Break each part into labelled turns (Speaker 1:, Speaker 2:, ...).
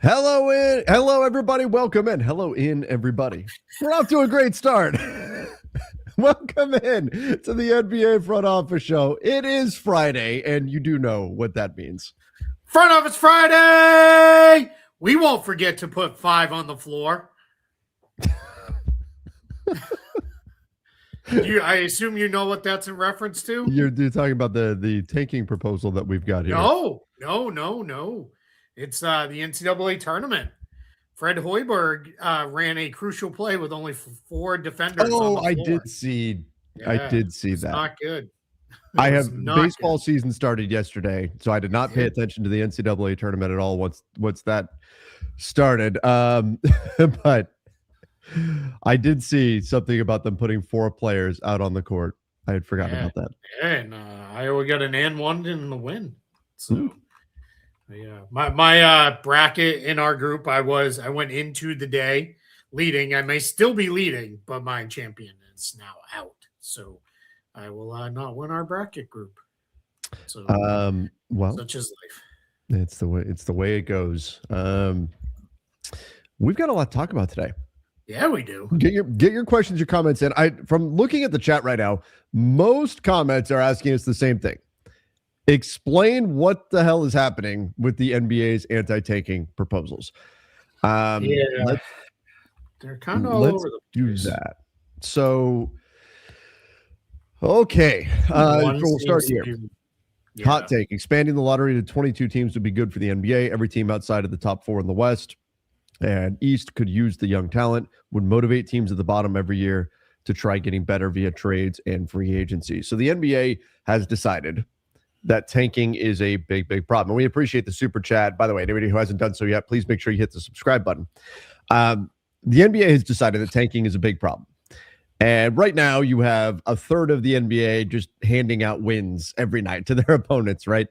Speaker 1: Hello, everybody. Welcome in. Hello, everybody. We're off to a great start. Welcome in to the NBA Front Office Show. It is Friday, and you do know what that means.
Speaker 2: Front Office Friday! We won't forget to put 5 on the floor. I assume you know what that's in reference to?
Speaker 1: You're talking about the tanking proposal that we've got here.
Speaker 2: No. It's the NCAA tournament. Fred Hoiberg ran a crucial play with only 4 defenders.
Speaker 1: Oh, I did see that.
Speaker 2: Not good.
Speaker 1: Baseball season started yesterday, so I did not pay attention to the NCAA tournament at all once that started. But I did see something about them putting 4 players out on the court. I had forgotten about that.
Speaker 2: And Iowa got an and one in the win. So yeah, my bracket in our group, I went into the day leading. I may still be leading, but my champion is now out. So I will not win our bracket group. So
Speaker 1: well,
Speaker 2: such is life.
Speaker 1: It's the way it goes. We've got a lot to talk about today.
Speaker 2: Yeah, we do.
Speaker 1: Get your questions, your comments in. From looking at the chat right now, most comments are asking us the same thing. Explain what the hell is happening with the NBA's anti-tanking proposals.
Speaker 2: They're kind of all over the place.
Speaker 1: Do that. So, okay, we'll start here. Hot take: expanding the lottery to 22 teams would be good for the NBA. Every team outside of the top 4 in the West and East could use the young talent, would motivate teams at the bottom every year to try getting better via trades and free agency. So the NBA has decided that tanking is a big, big problem. And we appreciate the super chat. By the way, anybody who hasn't done so yet, please make sure you hit the subscribe button. The NBA has decided that tanking is a big problem. And right now you have a third of the NBA just handing out wins every night to their opponents, right?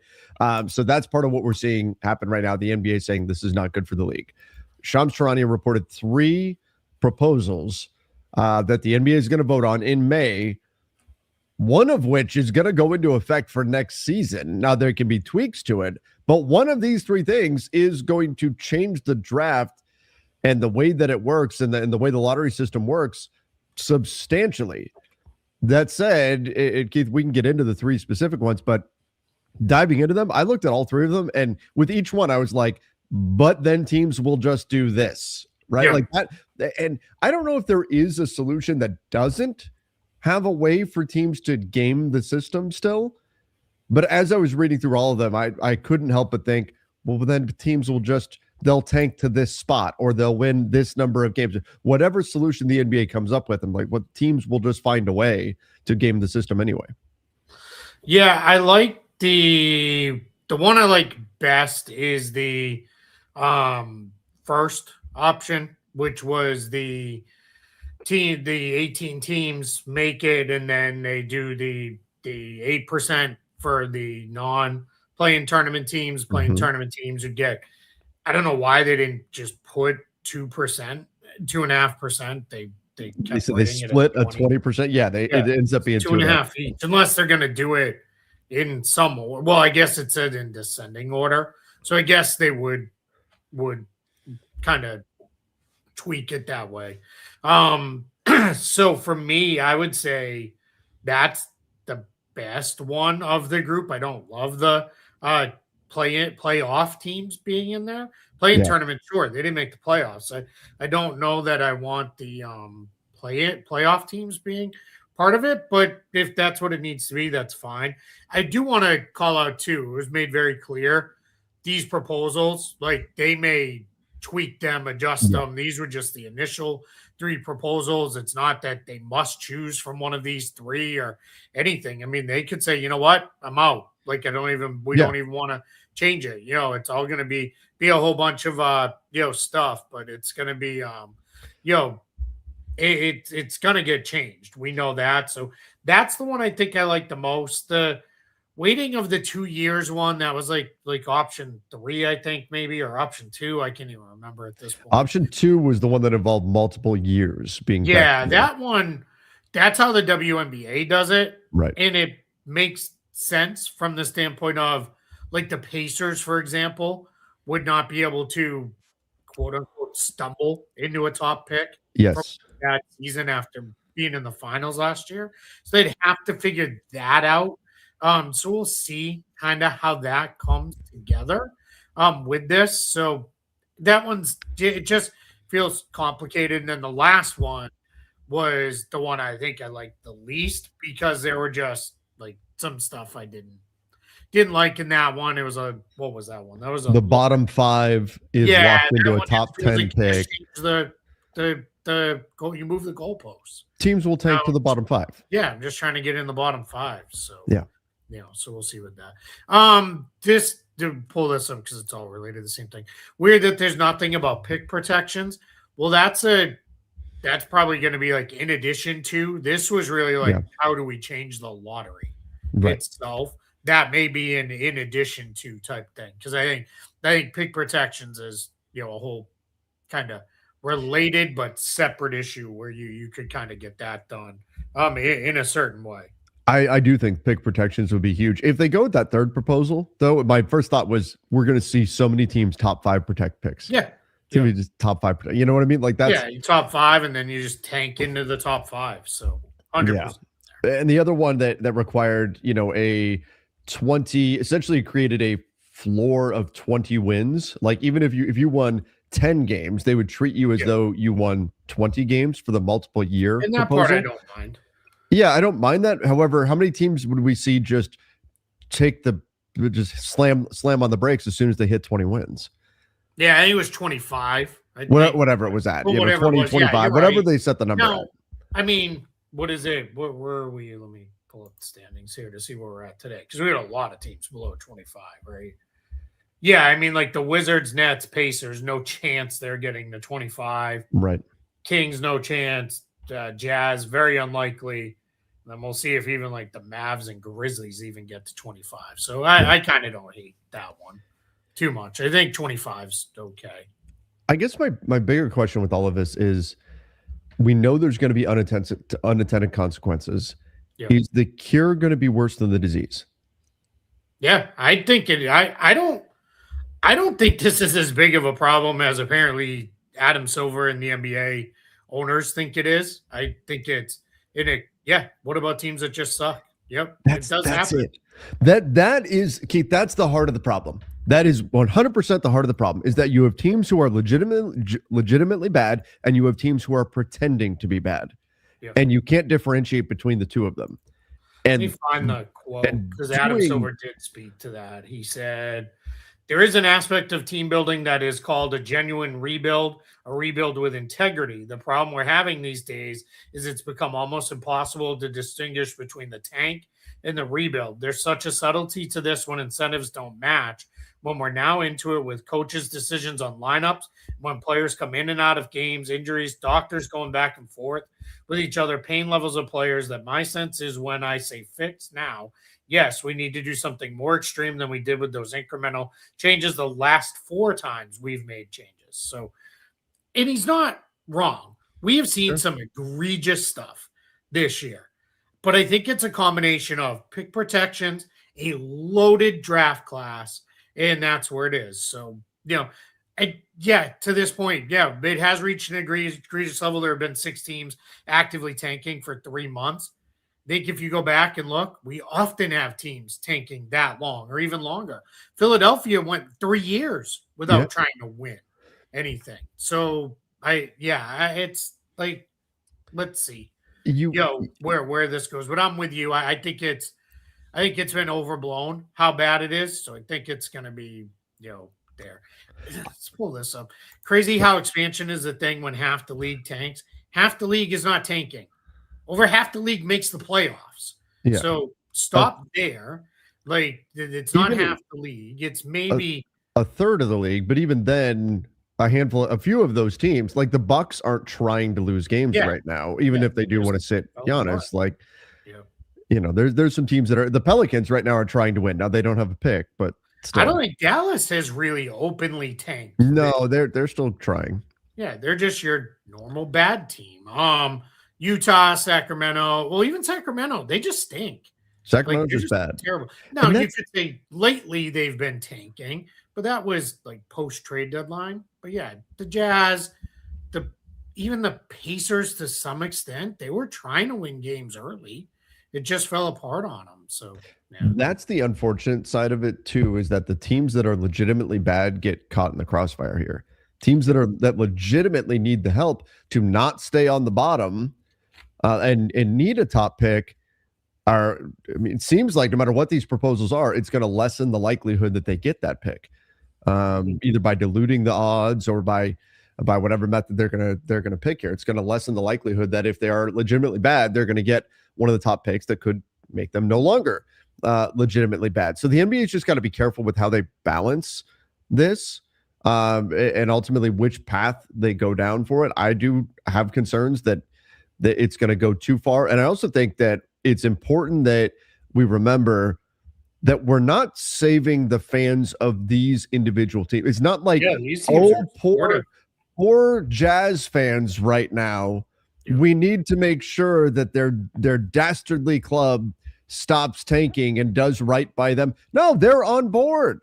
Speaker 1: So that's part of what we're seeing happen right now. The NBA saying this is not good for the league. Shams Charania reported 3 proposals that the NBA is going to vote on in May, one of which is going to go into effect for next season. Now, there can be tweaks to it, but one of these 3 things is going to change the draft and the way that it works and the way the lottery system works substantially. That said, Keith, we can get into the 3 specific ones, but diving into them, I looked at all 3 of them, and with each one, I was like, but then teams will just do this, right?
Speaker 2: Yeah.
Speaker 1: Like that. And I don't know if there is a solution that doesn't have a way for teams to game the system still. But as I was reading through all of them, I couldn't help but think, well, then teams they'll tank to this spot or they'll win this number of games. Whatever solution the NBA comes up with, I'm like, what teams will just find a way to game the system anyway.
Speaker 2: Yeah, I like the one I like best is the first option, which was the 18 teams make it, and then they do the 8% for the non-playing tournament teams. Playing tournament teams would get, I don't know why they didn't just put 2%, 2.5%. They
Speaker 1: split a 20%. Yeah, it ends up being
Speaker 2: 2.5 each, unless they're going to do it in some order. Well, I guess it said in descending order, so I guess they would kind of tweak it that way. So for me, I would say that's the best one of the group. I don't love the playoff teams being in there. Playing tournament, sure, they didn't make the playoffs. I don't know that I want the playoff teams being part of it, but if that's what it needs to be, that's fine. I do want to call out too, it was made very clear, these proposals, like they may tweak them, adjust them. These were just the initial 3 proposals. It's not that they must choose from one of these 3 or anything. I mean, they could say, you know what, I'm out. Like, we don't even want to change it. You know, it's all going to be a whole bunch of, stuff, but it's going to be, it's going to get changed. We know that. So that's the one I think I like the most. The waiting of the 2 years one, that was like option 3, I think, maybe, or option 2. I can't even remember at this point.
Speaker 1: Option 2 was the one that involved multiple years being.
Speaker 2: Yeah, that one, that's how the WNBA does it.
Speaker 1: Right.
Speaker 2: And it makes sense from the standpoint of, like, the Pacers, for example, would not be able to quote unquote stumble into a top pick.
Speaker 1: Yes.
Speaker 2: From that season after being in the finals last year. So they'd have to figure that out. So we'll see kind of how that comes together with this. So that it just feels complicated. And then the last one was the one I think I liked the least because there were just like some stuff I didn't like in that one. It was what was that one? That was
Speaker 1: the bottom 5 is locked into a top 10 like pick.
Speaker 2: You move the goalposts.
Speaker 1: Teams will tank to the bottom 5.
Speaker 2: Yeah, I'm just trying to get in the bottom 5. So
Speaker 1: yeah,
Speaker 2: so we'll see with that. Just to pull this up because it's all related to the same thing. Weird that there's nothing about pick protections. Well, that's probably going to be like in addition to. This was really like how do we change the lottery itself? That may be in addition to type thing because I think pick protections is a whole kind of related but separate issue where you could kind of get that done in a certain way.
Speaker 1: I do think pick protections would be huge if they go with that third proposal. Though my first thought was we're going to see so many teams top 5 protect picks.
Speaker 2: Yeah.
Speaker 1: It's going to be just top 5 protect. You know what I mean? Like that's
Speaker 2: you top 5 and then you just tank into the top 5. So 100%.
Speaker 1: Yeah. And the other one that required a 20 essentially created a floor of 20 wins. Like even if you won 10 games, they would treat you as though you won 20 games for the multiple year
Speaker 2: and that
Speaker 1: proposal.
Speaker 2: Part I don't mind.
Speaker 1: Yeah, I don't mind that. However, how many teams would we see just slam on the brakes as soon as they hit 20 wins?
Speaker 2: Yeah, I think it was 25.
Speaker 1: Whatever it was at.
Speaker 2: Well,
Speaker 1: 20, 25, whatever they set the number at.
Speaker 2: I mean, what is it? Where are we? Let me pull up the standings here to see where we're at today. Because we had a lot of teams below 25, right? Yeah, I mean, like the Wizards, Nets, Pacers, no chance they're getting to 25.
Speaker 1: Right.
Speaker 2: Kings, no chance. Jazz, very unlikely. And then we'll see if even like the Mavs and Grizzlies even get to 25. So I kind of don't hate that one too much. I think 25's okay.
Speaker 1: I guess my bigger question with all of this is we know there's going to be unintended consequences. Yep. Is the cure going to be worse than the disease?
Speaker 2: Yeah, I think it. I don't think this is as big of a problem as apparently Adam Silver and the NBA owners think it is. I think it's in it. Yeah. What about teams that just suck? Yep. It does happen.
Speaker 1: That is, Keith, that's the heart of the problem. That is 100% the heart of the problem is that you have teams who are legitimately bad and you have teams who are pretending to be bad. Yep. And you can't differentiate between the two of them. And
Speaker 2: let me find the quote because Adam Silver did speak to that. He said, there is an aspect of team building that is called a genuine rebuild, a rebuild with integrity. The problem we're having these days is it's become almost impossible to distinguish between the tank and the rebuild. There's such a subtlety to this when incentives don't match. When we're now into it with coaches' decisions on lineups, when players come in and out of games, injuries, doctors going back and forth with each other, pain levels of players, that my sense is when I say fix now, yes, we need to do something more extreme than we did with those incremental changes the last 4 times we've made changes. So, and he's not wrong. We have seen some egregious stuff this year, but I think it's a combination of pick protections, a loaded draft class, and that's where it is. So, to this point, it has reached an egregious level. There have been 6 teams actively tanking for 3 months. I think if you go back and look, we often have teams tanking that long or even longer. Philadelphia went 3 years without trying to win anything. So it's like, let's see, where this goes. But I'm with you. I think it's been overblown how bad it is. So I think it's going to be, there. Let's pull this up. Crazy how expansion is a thing when half the league tanks. Half the league is not tanking. Over half the league makes the playoffs. Yeah. So stop there. Like it's not half the league. It's maybe
Speaker 1: a third of the league. But even then, a few of those teams, like the Bucks, aren't trying to lose games right now. Even if they do want to sit Giannis, like there's some teams that are the Pelicans right now are trying to win. Now they don't have a pick, but still.
Speaker 2: I don't think Dallas has really openly tanked.
Speaker 1: No, they're still trying.
Speaker 2: Yeah, they're just your normal bad team. Utah, Sacramento. Well, even Sacramento, they just stink.
Speaker 1: Sacramento's just bad.
Speaker 2: Terrible. Now, you could say lately they've been tanking, but that was like post-trade deadline. But yeah, the Jazz, even the Pacers to some extent, they were trying to win games early. It just fell apart on them. So yeah.
Speaker 1: That's the unfortunate side of it too, is that the teams that are legitimately bad get caught in the crossfire here. Teams that legitimately need the help to not stay on the bottom and need a top pick it seems like no matter what these proposals are, it's going to lessen the likelihood that they get that pick, either by diluting the odds or by whatever method they're gonna pick here. It's going to lessen the likelihood that if they are legitimately bad, they're going to get one of the top picks that could make them no longer legitimately bad. So the NBA's just got to be careful with how they balance this, and ultimately which path they go down for it. I do have concerns that it's going to go too far, and I also think that it's important that we remember that we're not saving the fans of these individual teams. It's not like, poor Jazz fans right now. Yeah. We need to make sure that their dastardly club stops tanking and does right by them. No, they're on board.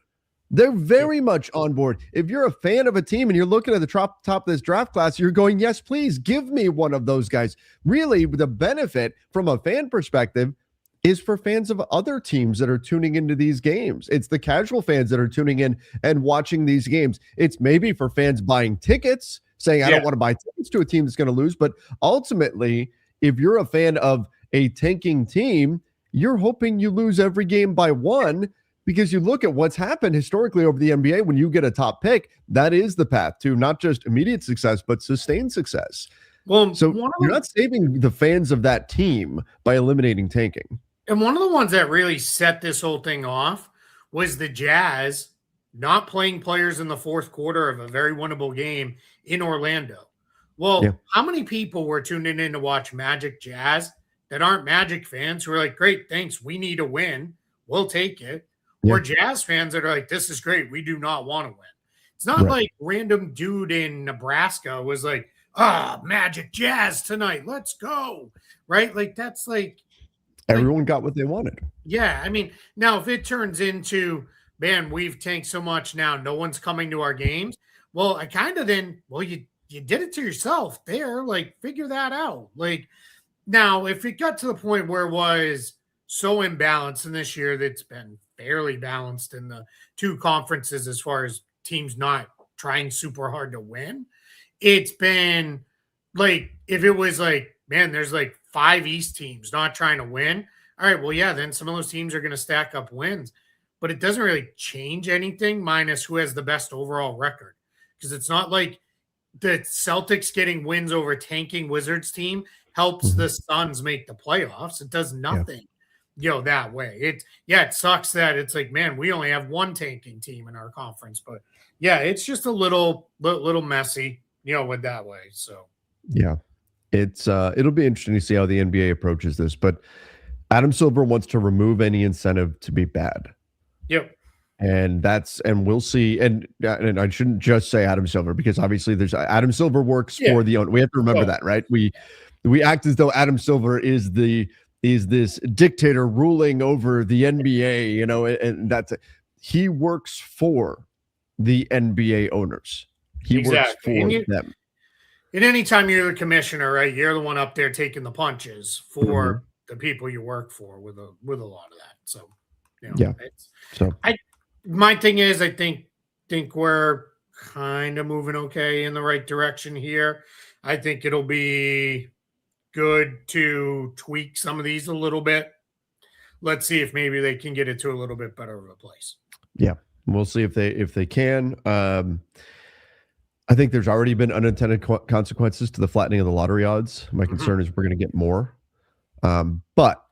Speaker 1: They're very much on board. If you're a fan of a team and you're looking at the top of this draft class, you're going, yes, please give me one of those guys. Really, the benefit from a fan perspective is for fans of other teams that are tuning into these games. It's the casual fans that are tuning in and watching these games. It's maybe for fans buying tickets, saying, I don't want to buy tickets to a team that's going to lose. But ultimately, if you're a fan of a tanking team, you're hoping you lose every game by one, because you look at what's happened historically over the NBA. When you get a top pick, that is the path to not just immediate success, but sustained success. Well, so you're not saving the fans of that team by eliminating tanking.
Speaker 2: And one of the ones that really set this whole thing off was the Jazz not playing players in the fourth quarter of a very winnable game in Orlando. Well, how many people were tuning in to watch Magic Jazz that aren't Magic fans who are like, great, thanks, we need a win, we'll take it. Or Jazz fans that are like, this is great, we do not want to win. It's not like random dude in Nebraska was like, Magic Jazz tonight, let's go. Right? Like, that's like,
Speaker 1: everyone got what they wanted.
Speaker 2: Yeah. I mean, now if it turns into, man, we've tanked so much now, no one's coming to our games. Well, I kind of then, you did it to yourself there. Like, figure that out. Like, now, if it got to the point where it was so imbalanced in this year, that's been fairly balanced in the two conferences as far as teams not trying super hard to win. It's been like, if it was like, man, there's like 5 East teams not trying to win. All right, well, yeah, then some of those teams are going to stack up wins, but it doesn't really change anything minus who has the best overall record. Because it's not like the Celtics getting wins over tanking Wizards team helps the Suns make the playoffs. It does nothing. That way. It sucks that it's like, man, we only have one tanking team in our conference, but it's just a little messy, with that way. So
Speaker 1: it's it'll be interesting to see how the NBA approaches this, but Adam Silver wants to remove any incentive to be bad. And we'll see. And I shouldn't just say Adam Silver, because obviously there's Adam Silver works for the owner. We have to remember that, right? We act as though Adam Silver is this dictator ruling over the NBA, and that's it. He works for the NBA owners. He works for them.
Speaker 2: And anytime you're the commissioner, right, you're the one up there taking the punches for the people you work for with a lot of that. So, my thing is, I think we're kind of moving okay in the right direction here. I think it'll be good to tweak some of these a little bit. Let's see if maybe they can get it to a little bit better of a place.
Speaker 1: Yeah, we'll see if they can. I think there's already been unintended consequences to the flattening of the lottery odds. My concern is we're going to get more, but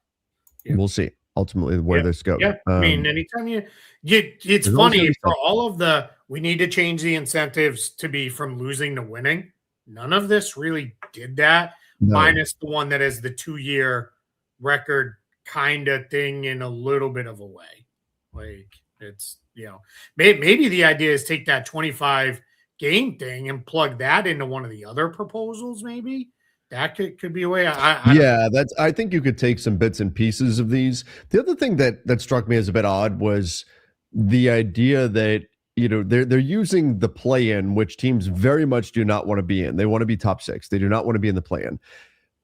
Speaker 1: we'll see ultimately where this goes.
Speaker 2: I mean, anytime it's funny for all of the, we need to change the incentives to be from losing to winning. None of this really did that. Minus the one that is the 2-year record kind of thing in a little bit of a way. Like, it's, maybe the idea is take that 25 game thing and plug that into one of the other proposals. Maybe that could be a way.
Speaker 1: I think you could take some bits and pieces of these. The other thing that struck me as a bit odd was the idea that they're using the play-in, which teams very much do not want to be in. They want to be top 6. They do not want to be in the play-in.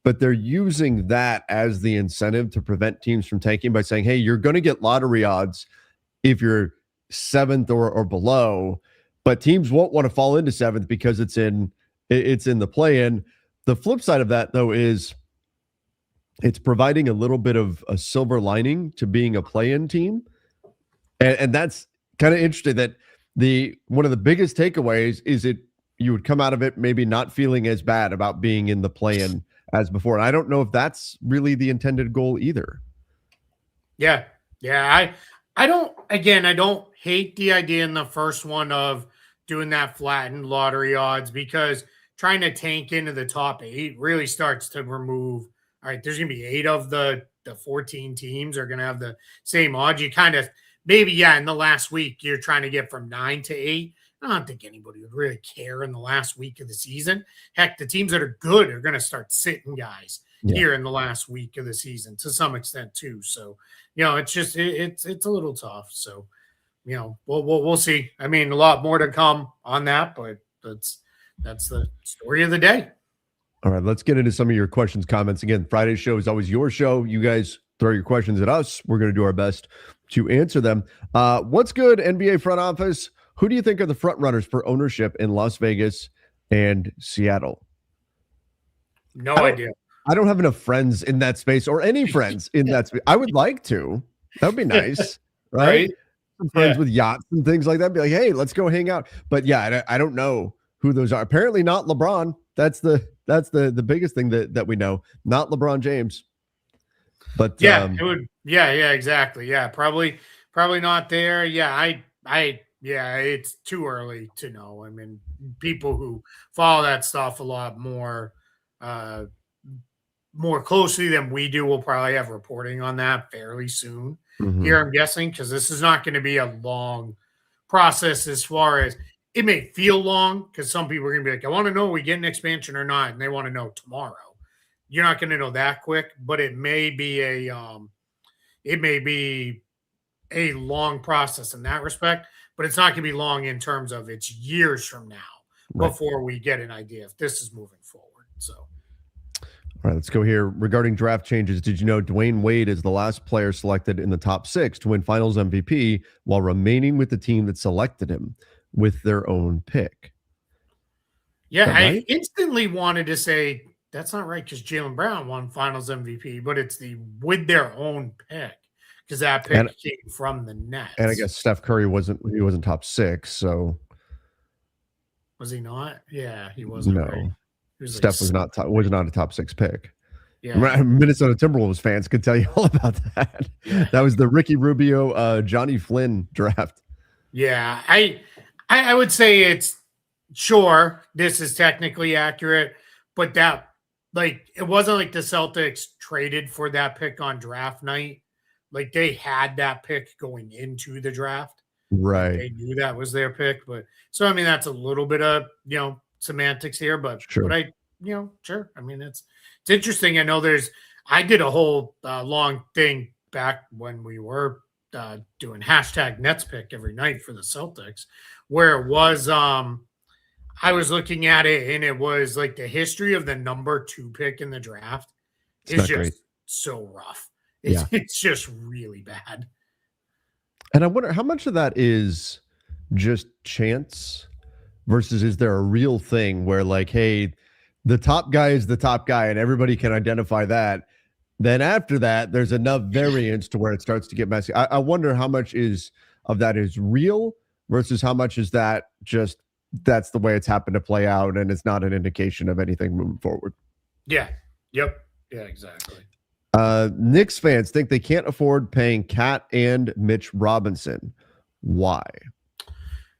Speaker 1: But they're using that as the incentive to prevent teams from tanking by saying, hey, you're going to get lottery odds if you're 7th or below, but teams won't want to fall into 7th because it's in the play-in. The flip side of that, though, is it's providing a little bit of a silver lining to being a play-in team. And that's kind of interesting that one of the biggest takeaways is you would come out of it maybe not feeling as bad about being in the play-in as before. And I don't know if that's really the intended goal either.
Speaker 2: Yeah. I don't hate the idea in the first one of doing that flattened lottery odds, because trying to tank into the top 8 really starts to remove, all right, there's going to be 8 of the 14 teams are going to have the same odds. You kind of, maybe, in the last week, you're trying to get from 9 to 8. I don't think anybody would really care in the last week of the season. Heck, the teams that are good are going to start sitting guys here in the last week of the season to some extent too. So, it's just, it's a little tough. So, we'll see. I mean, a lot more to come on that, but that's the story of the day.
Speaker 1: All right, let's get into some of your questions, comments. Again, Friday's show is always your show. You guys throw your questions at us. We're going to do our best to answer them. What's good, NBA front office? Who do you think are the front runners for ownership in Las Vegas and Seattle?
Speaker 2: No idea.
Speaker 1: I don't have enough friends in that space or any friends in that space. I would like to. That would be nice, right? Some friends with yachts and things like that. Be like, hey, let's go hang out. But I don't know who those are. Apparently not LeBron. That's the biggest thing that we know. Not LeBron James. But
Speaker 2: it would. Yeah, exactly. Yeah, probably not there. Yeah, it's too early to know. I mean, people who follow that stuff a lot more closely than we do will probably have reporting on that fairly soon. Here, I'm guessing, because this is not going to be a long process as far as it may feel long, because some people are going to be like, I want to know we get an expansion or not, and they want to know tomorrow. You're not going to know that quick, but it may be a long process in that respect. But it's not going to be long in terms of it's years from now before we get an idea if this is moving forward. So,
Speaker 1: all right, let's go here. Regarding draft changes, did you know Dwayne Wade is the last player selected in the top 6 to win Finals MVP while remaining with the team that selected him with their own pick?
Speaker 2: Yeah, I instantly wanted to say that's not right because Jaylen Brown won Finals MVP, but it's with their own pick. Because that pick came from the Nets.
Speaker 1: And I guess Steph Curry wasn't top 6, so
Speaker 2: was he not? Yeah, he wasn't.
Speaker 1: No,
Speaker 2: right.
Speaker 1: Steph was not a top 6 pick.
Speaker 2: Yeah.
Speaker 1: Minnesota Timberwolves fans could tell you all about that. Yeah. That was the Ricky Rubio, Johnny Flynn draft.
Speaker 2: Yeah, I would say it's sure this is technically accurate, but that it wasn't like the Celtics traded for that pick on draft night. Like they had that pick going into the draft.
Speaker 1: Right.
Speaker 2: They knew that was their pick. But so, I mean, that's a little bit of, semantics here, but,
Speaker 1: sure.
Speaker 2: But sure. I mean, it's interesting. I know I did a whole long thing back when we were doing hashtag Nets pick every night for the Celtics, where it was, I was looking at it and it was like the history of the number 2 pick in the draft is just so rough. It's just really bad.
Speaker 1: And I wonder how much of that is just chance versus is there a real thing where hey, the top guy is the top guy and everybody can identify that. Then after that, there's enough variance to where it starts to get messy. I wonder how much of that is real versus how much is that just that's the way it's happened to play out and it's not an indication of anything moving forward.
Speaker 2: Yeah. Yep. Yeah, exactly.
Speaker 1: Knicks fans think they can't afford paying Cat and Mitch Robinson. Why?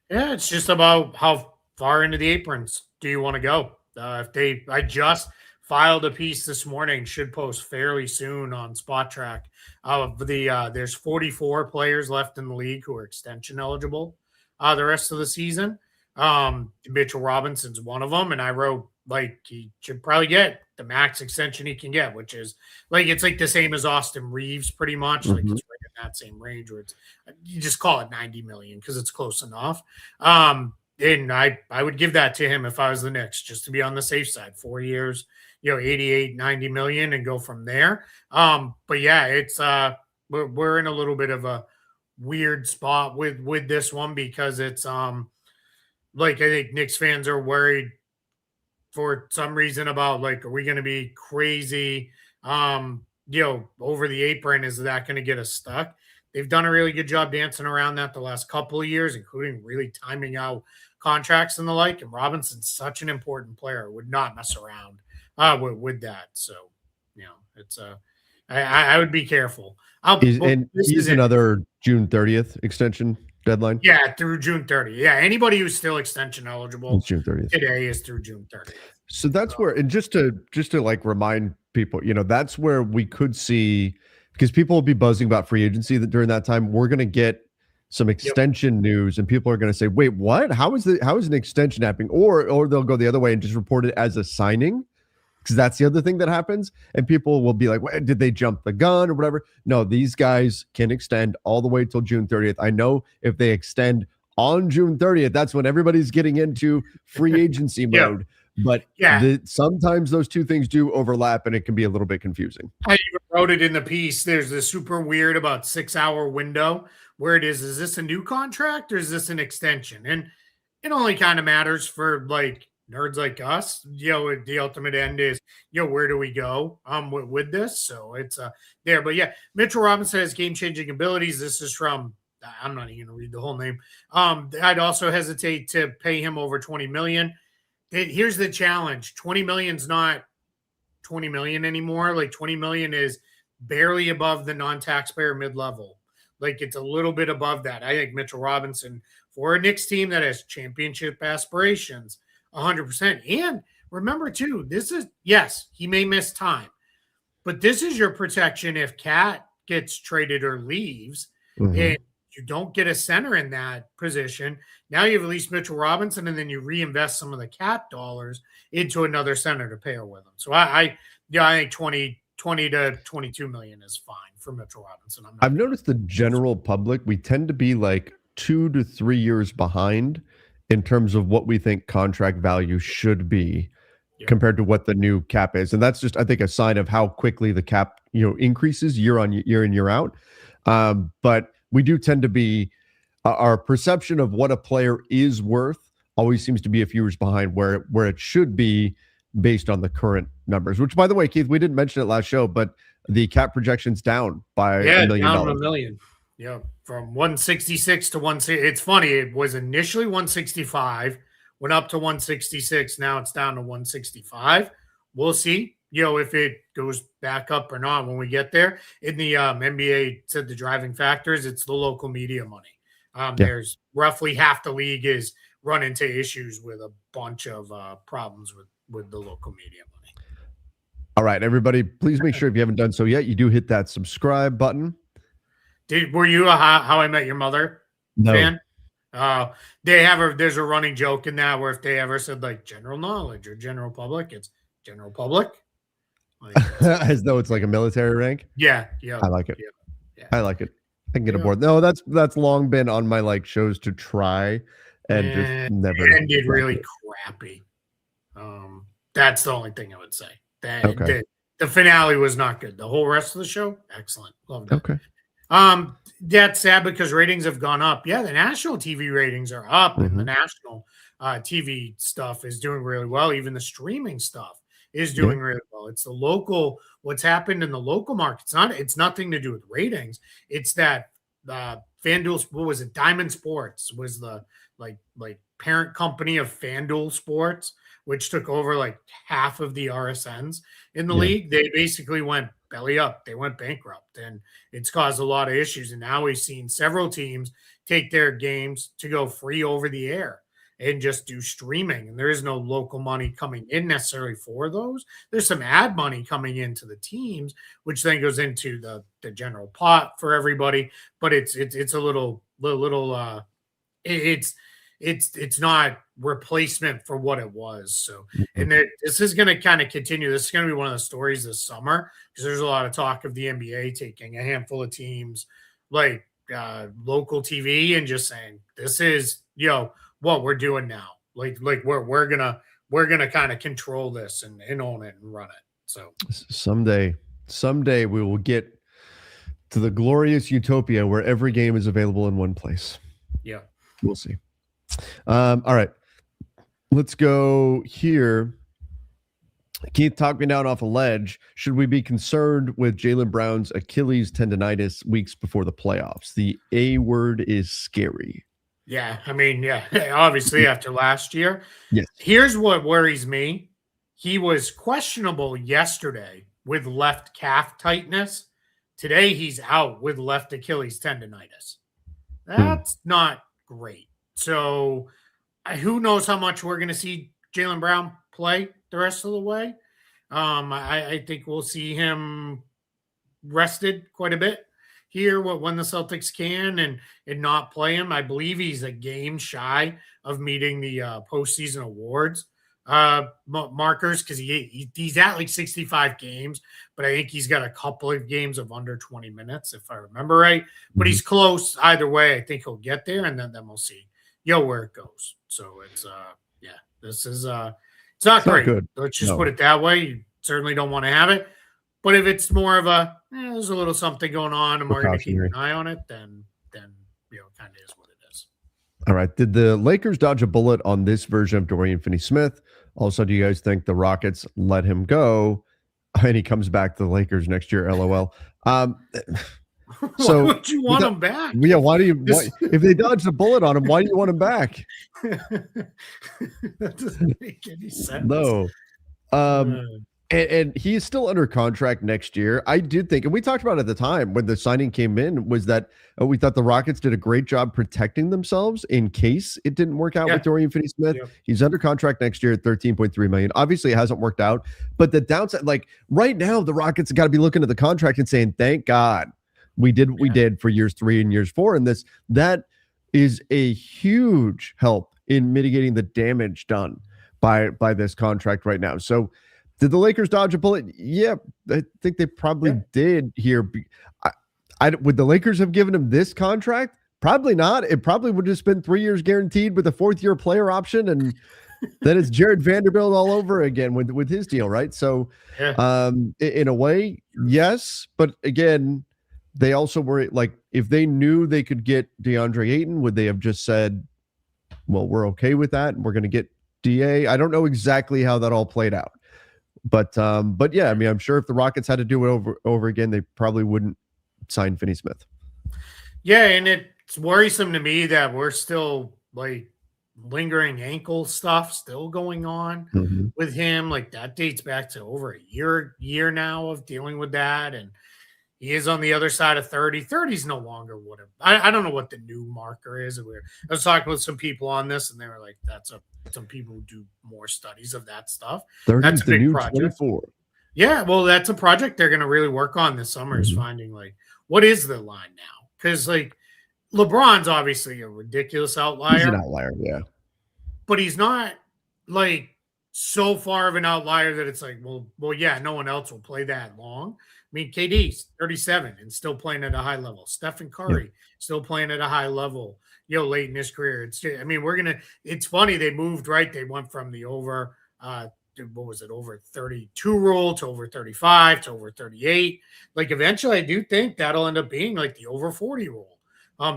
Speaker 2: Yeah, it's just about how far into the aprons do you want to go? I just filed a piece this morning, should post fairly soon on Spot Track. There's 44 players left in the league who are extension eligible the rest of the season. Mitchell Robinson's one of them, and I wrote he should probably get the max extension he can get, which is it's the same as Austin Reeves pretty much. It's right at that same range where it's, you just call it 90 million because it's close enough. And I would give that to him if I was the Knicks, just to be on the safe side. 4 years, 88, 90 million and go from there. But yeah, it's we're in a little bit of a weird spot with this one because it's like I think Knicks fans are worried for some reason about like, are we going to be crazy? Over the apron, is that going to get us stuck? They've done a really good job dancing around that the last couple of years, including really timing out contracts and the like. And Robinson's such an important player, would not mess around with that. So, it's I would be careful.
Speaker 1: He's another June 30th extension deadline.
Speaker 2: Yeah, through June 30th. Yeah, anybody who's still extension eligible
Speaker 1: June 30th
Speaker 2: today is through June 30th.
Speaker 1: So that's where, and just to like remind people, that's where we could see, because people will be buzzing about free agency that during that time we're going to get some extension news, and people are going to say, "Wait, what? How is an extension happening?" Or they'll go the other way and just report it as a signing, because that's the other thing that happens, and people will be like, "What, did they jump the gun or whatever?" No, these guys can extend all the way till June 30th. I know if they extend on June 30th, that's when everybody's getting into free agency mode. But sometimes those two things do overlap, and it can be a little bit confusing.
Speaker 2: I even wrote it in the piece. There's this super weird about 6-hour window where it is this a new contract or is this an extension? And it only kind of matters for like nerds like us. The ultimate end is, where do we go with this? So it's there. But yeah, Mitchell Robinson has game-changing abilities. This is from, I'm not even going to read the whole name. I'd also hesitate to pay him over 20 million. Here's the challenge. 20 million's not 20 million anymore. Like 20 million is barely above the non-taxpayer mid-level. Like it's a little bit above that. I think Mitchell Robinson, for a Knicks team that has championship aspirations, 100%. And remember too, this is, yes, he may miss time, but this is your protection if Cat gets traded or leaves. And you don't get a center in that position. Now you have at least Mitchell Robinson, and then you reinvest some of the cap dollars into another center to pair with him. So I think 20 to 22 million is fine for Mitchell Robinson.
Speaker 1: I've noticed the general public, we tend to be like 2 to 3 years behind in terms of what we think contract value should be compared to what the new cap is. And that's just, I think, a sign of how quickly the cap, increases year on year in, year out. But we do tend to be, our perception of what a player is worth always seems to be a few years behind where it should be based on the current numbers, which, by the way, Keith, we didn't mention it last show, but the cap projection's down by $1 million.
Speaker 2: Down $1 million. Yeah, from 166 to 160. It's funny. It was initially 165, went up to 166. Now it's down to 165. We'll see, if it goes back up or not when we get there. In the NBA said the driving factors, it's the local media money. There's roughly half the league is run into issues with a bunch of problems with the local media money.
Speaker 1: All right, everybody, please make sure if you haven't done so yet, you do hit that subscribe button.
Speaker 2: Were you a How I Met Your Mother fan? There's a running joke in that where if they ever said like general knowledge or general public, it's general public.
Speaker 1: As though it's like a military rank.
Speaker 2: Yeah.
Speaker 1: I like it. Yeah. I like it. I can get aboard. No, that's long been on my like shows to try and just never
Speaker 2: ended really crappy. That's the only thing I would say. The finale was not good. The whole rest of the show, excellent. Loved it. Okay. That's sad because ratings have gone up. Yeah, the national TV ratings are up, and the national TV stuff is doing really well. Even the streaming stuff is doing really well. It's the local, what's happened in the local market. It's nothing to do with ratings. It's that FanDuel, what was it? Diamond Sports was the like parent company of FanDuel Sports, which took over like half of the RSNs in the league. They basically went belly up. They went bankrupt, and it's caused a lot of issues. And now we've seen several teams take their games to go free over the air and just do streaming. And there is no local money coming in necessarily for those. There's some ad money coming into the teams, which then goes into the general pot for everybody. But it's a little it's not replacement for what it was. So, and this is going to kind of continue. This is going to be one of the stories this summer because there's a lot of talk of the NBA taking a handful of teams, like local TV and just saying, this is, what we're doing now. Like we're gonna kind of control this and own it and run it. So
Speaker 1: someday we will get to the glorious utopia where every game is available in one place.
Speaker 2: Yeah,
Speaker 1: we'll see. All right, let's go here. Keith, talk me down off a ledge. Should we be concerned with Jaylen Brown's Achilles tendonitis weeks before the playoffs? The A word is scary.
Speaker 2: Yeah, I mean, yeah, obviously after last year.
Speaker 1: Yes.
Speaker 2: Here's what worries me. He was questionable yesterday with left calf tightness. Today he's out with left Achilles tendonitis. That's not great. So who knows how much we're going to see Jaylen Brown play the rest of the way. I think we'll see him rested quite a bit here when the Celtics can and not play him. I believe he's a game shy of meeting the postseason awards markers because he's at like 65 games, but I think he's got a couple of games of under 20 minutes if I remember right. But he's close either way. I think he'll get there, and then we'll see where it goes. So it's this is it's not great.
Speaker 1: Good.
Speaker 2: Let's just put it that way. You certainly don't want to have it. But if it's more of a there's a little something going on and we're going to keep an eye on it, then kind of is what it is.
Speaker 1: All right. Did the Lakers dodge a bullet on this version of Dorian Finney-Smith? Also, do you guys think the Rockets let him go and he comes back to the Lakers next year? LOL.
Speaker 2: So why would you want him back?
Speaker 1: Yeah, why do you? If they dodged a bullet on him, why do you want him back?
Speaker 2: That doesn't make any sense.
Speaker 1: No. And he is still under contract next year. I did think, and we talked about it at the time when the signing came in, was that we thought the Rockets did a great job protecting themselves in case it didn't work out with Dorian Finney-Smith. Yeah. He's under contract next year at $13.3 million. Obviously, it hasn't worked out. But the downside, like right now, the Rockets have got to be looking at the contract and saying, thank God we did what we did for years 3 and years 4. And that is a huge help in mitigating the damage done by this contract right now. So did the Lakers dodge a bullet? Yeah, I think they probably did here. Would the Lakers have given him this contract? Probably not. It probably would have just been 3 years guaranteed with a 4th-year player option, and then it's Jared Vanderbilt all over again with his deal, right? So, in a way, yes, but again, they also were like, if they knew they could get DeAndre Ayton, would they have just said, "Well, we're okay with that, and we're going to get DA"? I don't know exactly how that all played out. But yeah, I mean, I'm sure if the Rockets had to do it over again, they probably wouldn't sign Finney-Smith.
Speaker 2: Yeah, and it's worrisome to me that we're still like lingering ankle stuff still going on with him. Like that dates back to over a year now of dealing with that, and he is on the other side of 30. 30 is no longer what I don't know what the new marker is. I was talking with some people on this, and they were like, some people who do more studies of that stuff.
Speaker 1: 30 that's a big project. 24.
Speaker 2: Yeah, well, that's a project they're going to really work on this summer is finding like what is the line now? Because like LeBron's obviously a ridiculous outlier.
Speaker 1: He's an outlier, yeah.
Speaker 2: But he's not like so far of an outlier that it's like, well, yeah, no one else will play that long. I mean, KD's 37 and still playing at a high level. Stephen Curry still playing at a high level, late in his career. It's funny. They moved, right? They went from the over, over 32 rule to over 35 to over 38. Like eventually I do think that'll end up being like the over 40 rule.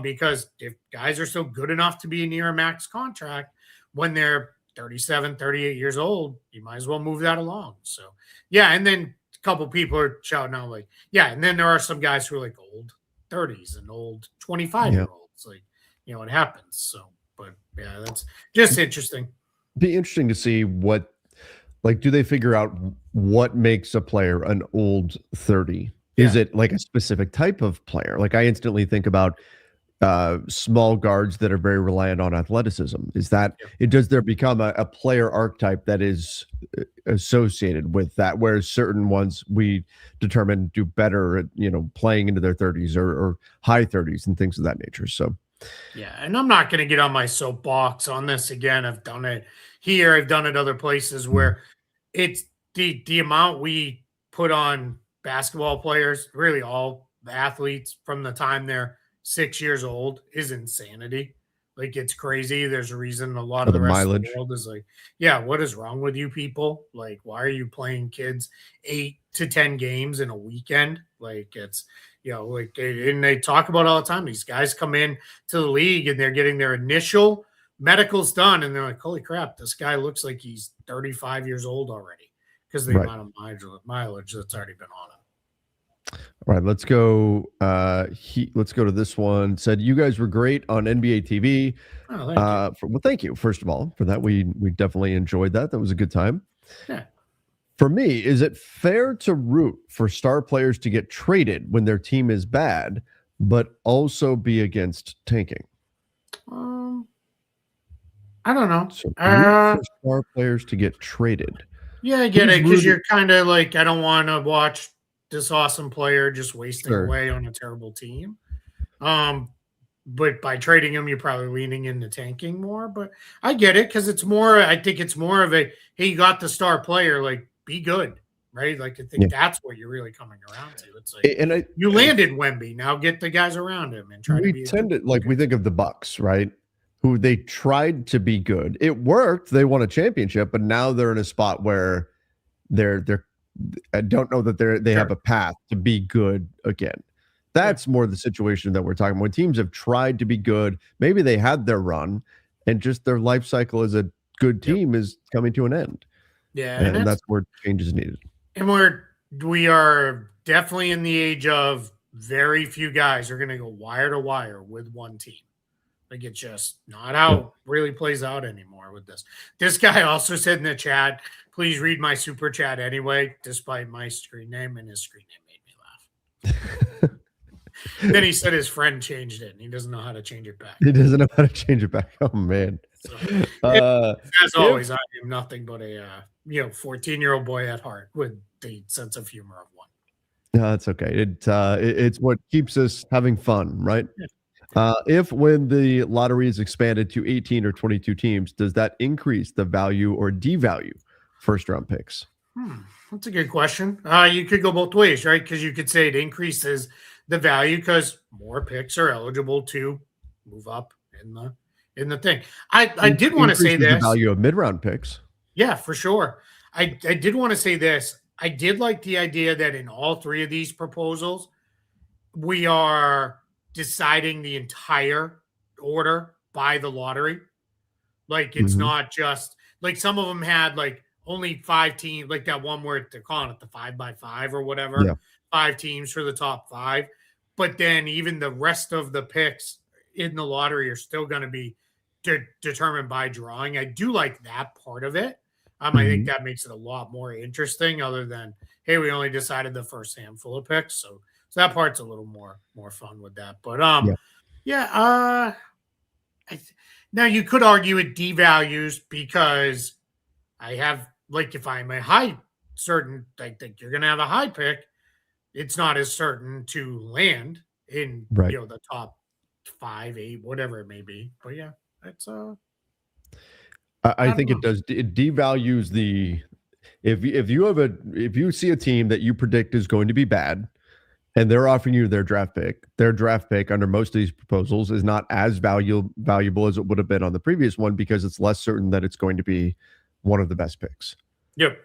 Speaker 2: Because if guys are still good enough to be near a max contract when they're 37, 38 years old, you might as well move that along. So yeah. And then a couple people are shouting out like, yeah. And then there are some guys who are like old 30s and old 25-year-olds. Like, it happens. So, but yeah, that's just interesting.
Speaker 1: Be interesting to see what, like, do they figure out what makes a player an old 30? Is it like a specific type of player? Like I instantly think about small guards that are very reliant on athleticism. Is that does there become a player archetype that is associated with that, whereas certain ones we determine do better at playing into their 30s or high 30s and things of that nature? So
Speaker 2: yeah, and I'm not going to get on my soapbox on this again. I've done it here, I've done it other places where it's the amount we put on basketball players, really all the athletes from the time they're 6 years old is insanity. Like, it's crazy. There's a reason a lot
Speaker 1: For
Speaker 2: of
Speaker 1: the
Speaker 2: the rest of the
Speaker 1: mileage.
Speaker 2: world is like, yeah, what is wrong with you people? Like, why are you playing kids 8 to 10 games in a weekend? Like, it's, like, and they talk about all the time. These guys come in to the league and they're getting their initial medicals done, and they're like, holy crap, this guy looks like he's 35 years old already because the amount of mileage that's already been on him.
Speaker 1: All right, let's go. Let's go to this one. Said you guys were great on NBA TV.
Speaker 2: Oh, thank you.
Speaker 1: Well, thank you first of all for that. We definitely enjoyed that. That was a good time.
Speaker 2: Yeah.
Speaker 1: For me, is it fair to root for star players to get traded when their team is bad, but also be against tanking?
Speaker 2: I don't know.
Speaker 1: So root for star players to get traded.
Speaker 2: Yeah, I get it, because you're kind of like, I don't want to watch this awesome player just wasting away on a terrible team. But by trading him, you're probably leaning into tanking more. But I get it, because it's more, I think it's more of a, hey, you got the star player, like, be good, right? Like, I think that's what you're really coming around to. It's like, you landed Wemby, now get the guys around him and try to be.
Speaker 1: We think of the Bucks, right? Who they tried to be good. It worked. They won a championship, but now they're in a spot where they're I don't know that they have a path to be good again. That's more the situation that we're talking about. When teams have tried to be good, maybe they had their run and just their life cycle as a good team is coming to an end.
Speaker 2: Yeah.
Speaker 1: And that's where change is needed.
Speaker 2: And we are definitely in the age of very few guys are going to go wire to wire with one team. Like, it's just not how it really plays out anymore with this. This guy also said in the chat, please read my super chat anyway, despite my screen name, and his screen name made me laugh. Then he said his friend changed it, and he doesn't know how to change it back.
Speaker 1: He doesn't know how to change it back. Oh, man.
Speaker 2: So, as always, I am nothing but a 14-year-old boy at heart with the sense of humor of one.
Speaker 1: No, that's okay. It's what keeps us having fun, right? Yeah. If when the lottery is expanded to 18 or 22 teams, does that increase the value or devalue first round picks?
Speaker 2: That's a good question. You could go both ways, right? Because you could say it increases the value because more picks are eligible to move up in the thing. I did want to say this.
Speaker 1: The value of mid-round picks.
Speaker 2: Yeah, for sure. I did want to say this. I did like the idea that in all three of these proposals, we are deciding the entire order by the lottery. Like, it's not just like some of them had like only 5 teams, like that one where they're calling it the 5x5 or whatever. Yeah. 5 teams for the top 5. But then even the rest of the picks in the lottery are still going to be determined by drawing. I do like that part of it. I think that makes it a lot more interesting, other than, hey, we only decided the first handful of picks. So that part's a little more fun with that. But now you could argue it devalues, because I have, like, if I'm a high certain, I think you're going to have a high pick, it's not as certain to land in the top 5, 8, whatever it may be. But yeah, it's
Speaker 1: I think it does. It devalues the if you see a team that you predict is going to be bad, and they're offering you their draft pick under most of these proposals is not as valuable as it would have been on the previous one, because it's less certain that it's going to be one of the best picks.
Speaker 2: Yep.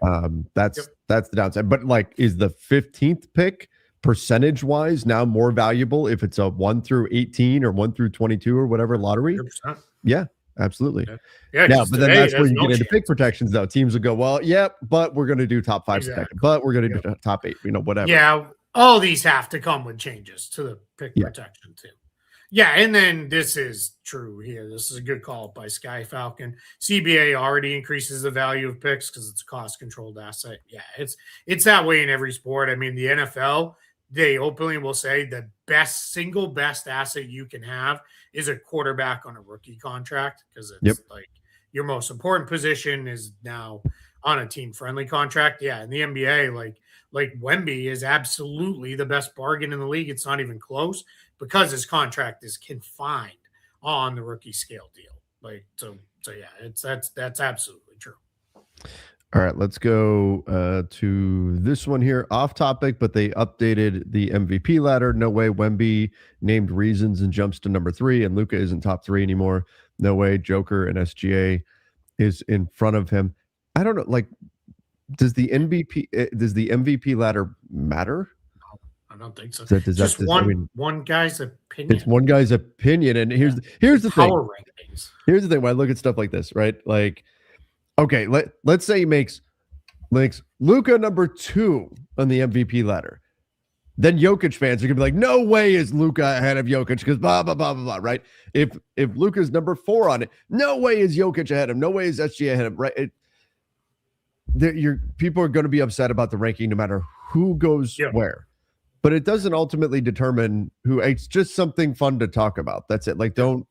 Speaker 1: That's the downside. But like, is the 15th pick percentage wise now more valuable if it's a 1 through 18 or 1 through 22 or whatever lottery?
Speaker 2: 100%.
Speaker 1: Yeah, absolutely.
Speaker 2: Yeah,
Speaker 1: but then that's where you get into pick protections, though. Teams will go, well, but we're going to do top 5 protection, but we're going to do top 8, whatever.
Speaker 2: Yeah, all these have to come with changes to the pick protection too. Yeah, and then this is true here. This is a good call by Sky Falcon. CBA already increases the value of picks because it's a cost-controlled asset. Yeah, it's that way in every sport. I mean, the NFL, they openly will say the single best asset you can have is a quarterback on a rookie contract, because it's like your most important position is now on a team-friendly contract. Yeah, in the NBA, like Wemby is absolutely the best bargain in the league. It's not even close, because his contract is confined on the rookie scale deal. Like, so yeah, that's absolutely true.
Speaker 1: All right, let's go to this one here. Off topic, but they updated the MVP ladder. No way Wemby named reasons and jumps to number 3, and Luka isn't top 3 anymore. No way Joker and SGA is in front of him. I don't know. Like, does the MVP ladder matter?
Speaker 2: No, I don't think so.
Speaker 1: Does
Speaker 2: just one guy's opinion.
Speaker 1: It's one guy's opinion, and here's the thing.
Speaker 2: Rankings.
Speaker 1: Here's the thing. When I look at stuff like this, right? Like, okay, let's say he makes Luka number 2 on the MVP ladder. Then Jokic fans are gonna be like, no way is Luka ahead of Jokic because blah blah blah blah blah. Right? If Luka's number 4 on it, no way is Jokic ahead of him. No way is SGA ahead of him. Right? People are going to be upset about the ranking no matter who goes where, but it doesn't ultimately determine who. It's just something fun to talk about. That's it. Like, don't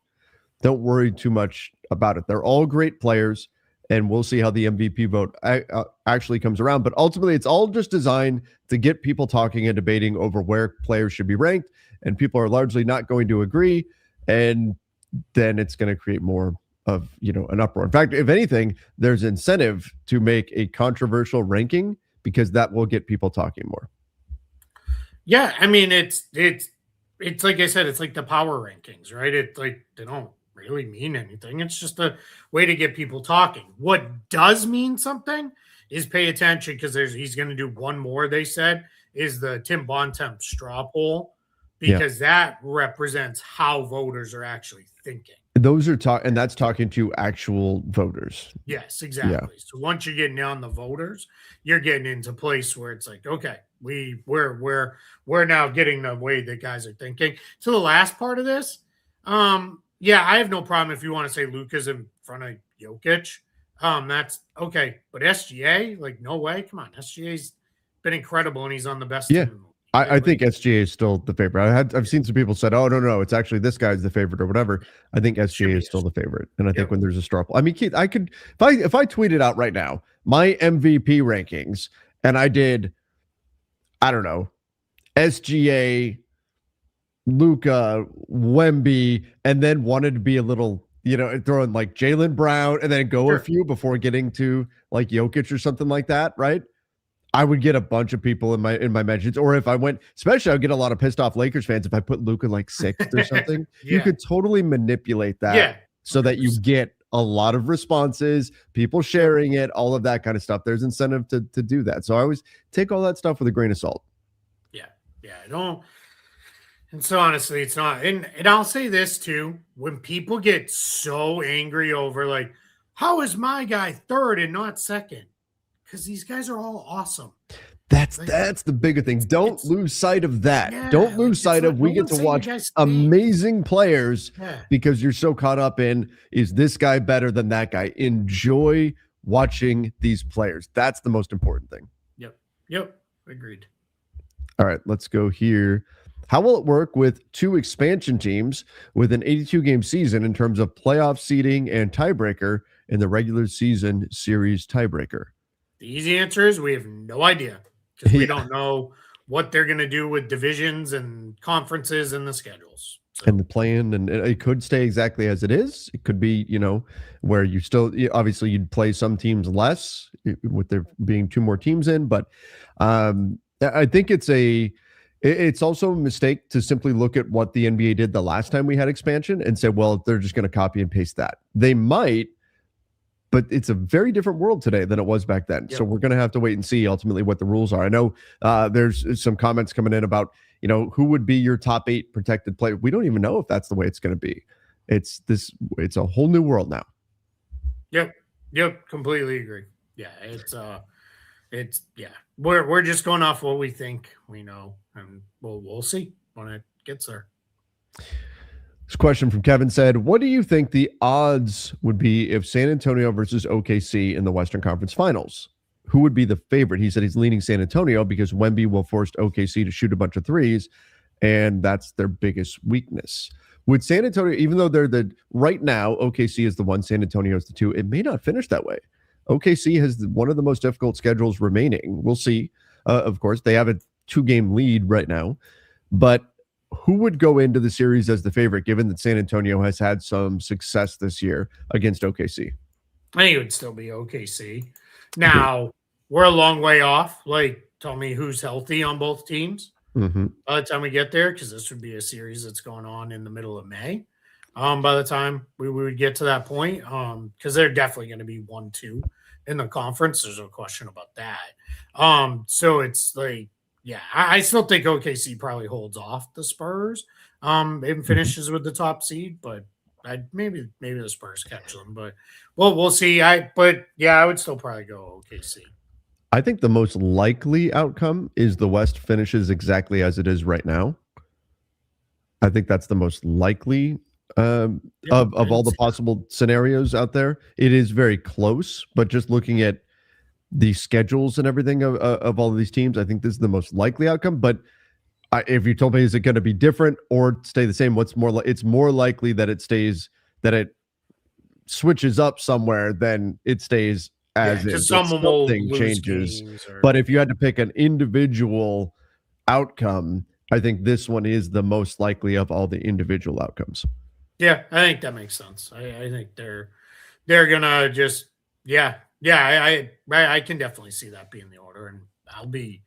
Speaker 1: worry too much about it. They're all great players, and we'll see how the MVP vote actually comes around. But ultimately, it's all just designed to get people talking and debating over where players should be ranked, and people are largely not going to agree, and then it's going to create more of an uproar. In fact, if anything, there's incentive to make a controversial ranking because that will get people talking more.
Speaker 2: Yeah, I mean it's like I said, it's like the power rankings, right? It's like they don't really mean anything. It's just a way to get people talking. What does mean something is pay attention because he's going to do one more. They said is the Tim Bontemp straw poll because that represents how voters are actually thinking.
Speaker 1: Those are and that's talking to actual voters.
Speaker 2: Yes, exactly. Yeah. So once you're getting down the voters, you're getting into a place where it's like, okay, we're now getting the way that guys are thinking. So the last part of this, yeah, I have no problem if you want to say Luka's in front of Jokic. That's okay. But SGA, like, no way. Come on. SGA's been incredible and he's on the best team.
Speaker 1: I think SGA is still the favorite. I've seen some people said, "Oh no, it's actually this guy's the favorite" or whatever. I think SGA is still the favorite, and I think when there's a straw poll, I mean, Keith, I could if I tweeted out right now my MVP rankings, and I did, I don't know, SGA, Luka, Wemby, and then wanted to be a little, throwing like Jaylen Brown, and then go a few before getting to like Jokic or something like that, right? I would get a bunch of people in my mentions, or if I went, especially I would get a lot of pissed off Lakers fans if I put Luka like 6th or something. You could totally manipulate that so that you get a lot of responses, people sharing it, all of that kind of stuff. There's incentive to do that. So I always take all that stuff with a grain of salt.
Speaker 2: Yeah, I don't. And so honestly, it's not. And I'll say this too: when people get so angry over like, how is my guy 3rd and not 2nd? Because these guys are all awesome.
Speaker 1: That's the bigger thing. Don't lose sight of that. Don't lose sight of we get to watch amazing players because you're so caught up in, is this guy better than that guy? Enjoy watching these players. That's the most important thing.
Speaker 2: Yep. Agreed.
Speaker 1: All right, let's go here. How will it work with 2 expansion teams with an 82-game season in terms of playoff seeding and tiebreaker in the regular season series tiebreaker?
Speaker 2: The easy answer is we have no idea because we don't know what they're going to do with divisions and conferences and the schedules. So.
Speaker 1: And the plan, and it could stay exactly as it is. It could be, where you still, obviously you'd play some teams less with there being 2 more teams in. But I think it's also a mistake to simply look at what the NBA did the last time we had expansion and say, well, they're just going to copy and paste that. They might, but it's a very different world today than it was back then. So we're going to have to wait and see ultimately what the rules are. I know there's some comments coming in about, who would be your top 8 protected player. We don't even know if that's the way it's going to be. It's a whole new world now.
Speaker 2: Yep. Completely agree. Yeah. We're just going off what we think we know, and we'll see when it gets there.
Speaker 1: This question from Kevin said, what do you think the odds would be if San Antonio versus OKC in the Western Conference Finals? Who would be the favorite? He said he's leaning San Antonio because Wemby will force OKC to shoot a bunch of threes, and that's their biggest weakness. Would San Antonio, even though they're right now, OKC is the 1, San Antonio is the 2, it may not finish that way. OKC has one of the most difficult schedules remaining. We'll see. Of course, they have a 2-game lead right now, but who would go into the series as the favorite, given that San Antonio has had some success this year against OKC?
Speaker 2: I think it would still be OKC. Now, we're a long way off. Like, tell me who's healthy on both teams by the time we get there, because this would be a series that's going on in the middle of May. By the time we would get to that point, because they're definitely going to be 1-2 in the conference. There's no question about that. So it's like, yeah, I still think OKC probably holds off the Spurs, and finishes with the top seed, but maybe the Spurs catch them, but we'll see. I would still probably go OKC.
Speaker 1: I think the most likely outcome is the West finishes exactly as it is right now. I think that's the most likely of all the possible scenarios out there. It is very close, but just looking at the schedules and everything of all of these teams, I think this is the most likely outcome. But if you told me, is it going to be different or stay the same? It's more likely that it switches up somewhere than it stays as is. Something changes. But if you had to pick an individual outcome, I think this one is the most likely of all the individual outcomes.
Speaker 2: Yeah, I think that makes sense. I think they're gonna just I can definitely see that being the order, and I'll be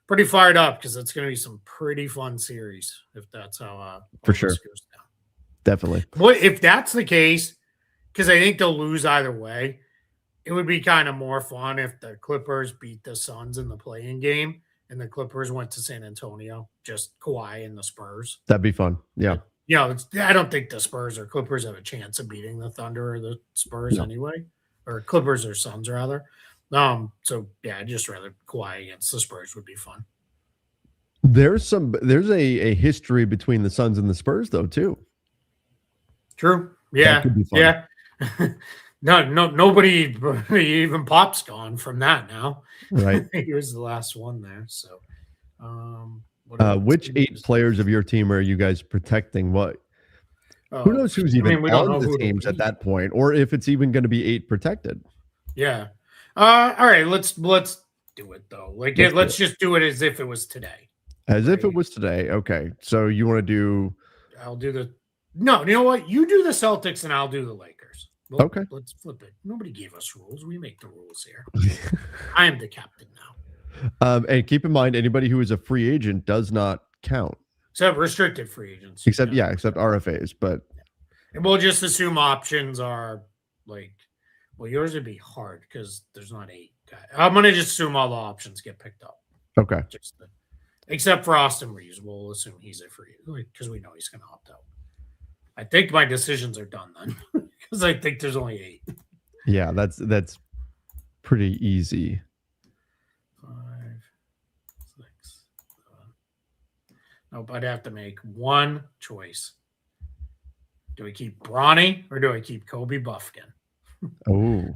Speaker 2: pretty fired up because it's going to be some pretty fun series if that's how
Speaker 1: for sure goes down. Definitely.
Speaker 2: But if that's the case, because I think they'll lose either way, it would be kind of more fun if the Clippers beat the Suns in the play-in game and the Clippers went to San Antonio, just Kawhi and the Spurs.
Speaker 1: That'd be fun. Yeah.
Speaker 2: I don't think the Spurs or Clippers have a chance of beating the Thunder or the Spurs anyway, or Clippers or Suns rather. So yeah, I'd just rather Kawhi against the Spurs would be fun.
Speaker 1: There's a history between the Suns and the Spurs though too.
Speaker 2: True. Yeah. Yeah. Nobody, even Pop's gone from that now.
Speaker 1: Right.
Speaker 2: He was the last one there. So,
Speaker 1: which 8 players of your team are you guys protecting? What? Who knows who's even on the teams at that point, or if it's even going to be 8 protected?
Speaker 2: Yeah. All right. Let's do it though. Like, let's just do it as if it was today.
Speaker 1: As if it was today. Okay. So you want to do?
Speaker 2: I'll do the. No, you know what? You do the Celtics and I'll do the Lakers. Well,
Speaker 1: okay.
Speaker 2: Let's flip it. Nobody gave us rules. We make the rules here. I am the captain now.
Speaker 1: And keep in mind, anybody who is a free agent does not count.
Speaker 2: Except restricted free agents.
Speaker 1: Except RFAs. But
Speaker 2: and we'll just assume options are like, well, yours would be hard because there's not 8 guys. I'm going to just assume all the options get picked up.
Speaker 1: Okay.
Speaker 2: Except for Austin Reeves. We'll assume he's a free because we know he's going to opt out. I think my decisions are done then because I think there's only 8.
Speaker 1: Yeah, that's pretty easy.
Speaker 2: 5, 6, 7. Nope, I'd have to make one choice. Do I keep Bronny or do I keep Kobe Buffkin?
Speaker 1: Oh.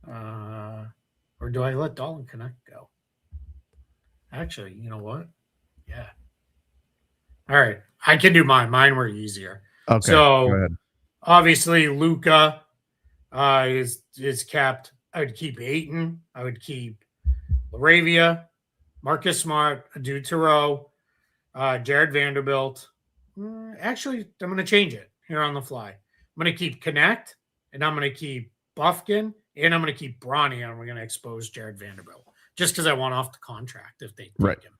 Speaker 2: Or do I let Dalton Connect go? Actually, you know what? Yeah. All right. I can do mine. Mine were easier.
Speaker 1: Okay.
Speaker 2: So obviously Luka is capped. I would keep Ayton. I would keep Laravia, Marcus Smart, Adu Turo, Jared Vanderbilt. Actually, I'm going to change it here on the fly. I'm going to keep Connect, and I'm going to keep Buffkin, and I'm going to keep Bronny, and we're going to expose Jared Vanderbilt just because I want off the contract if they take him.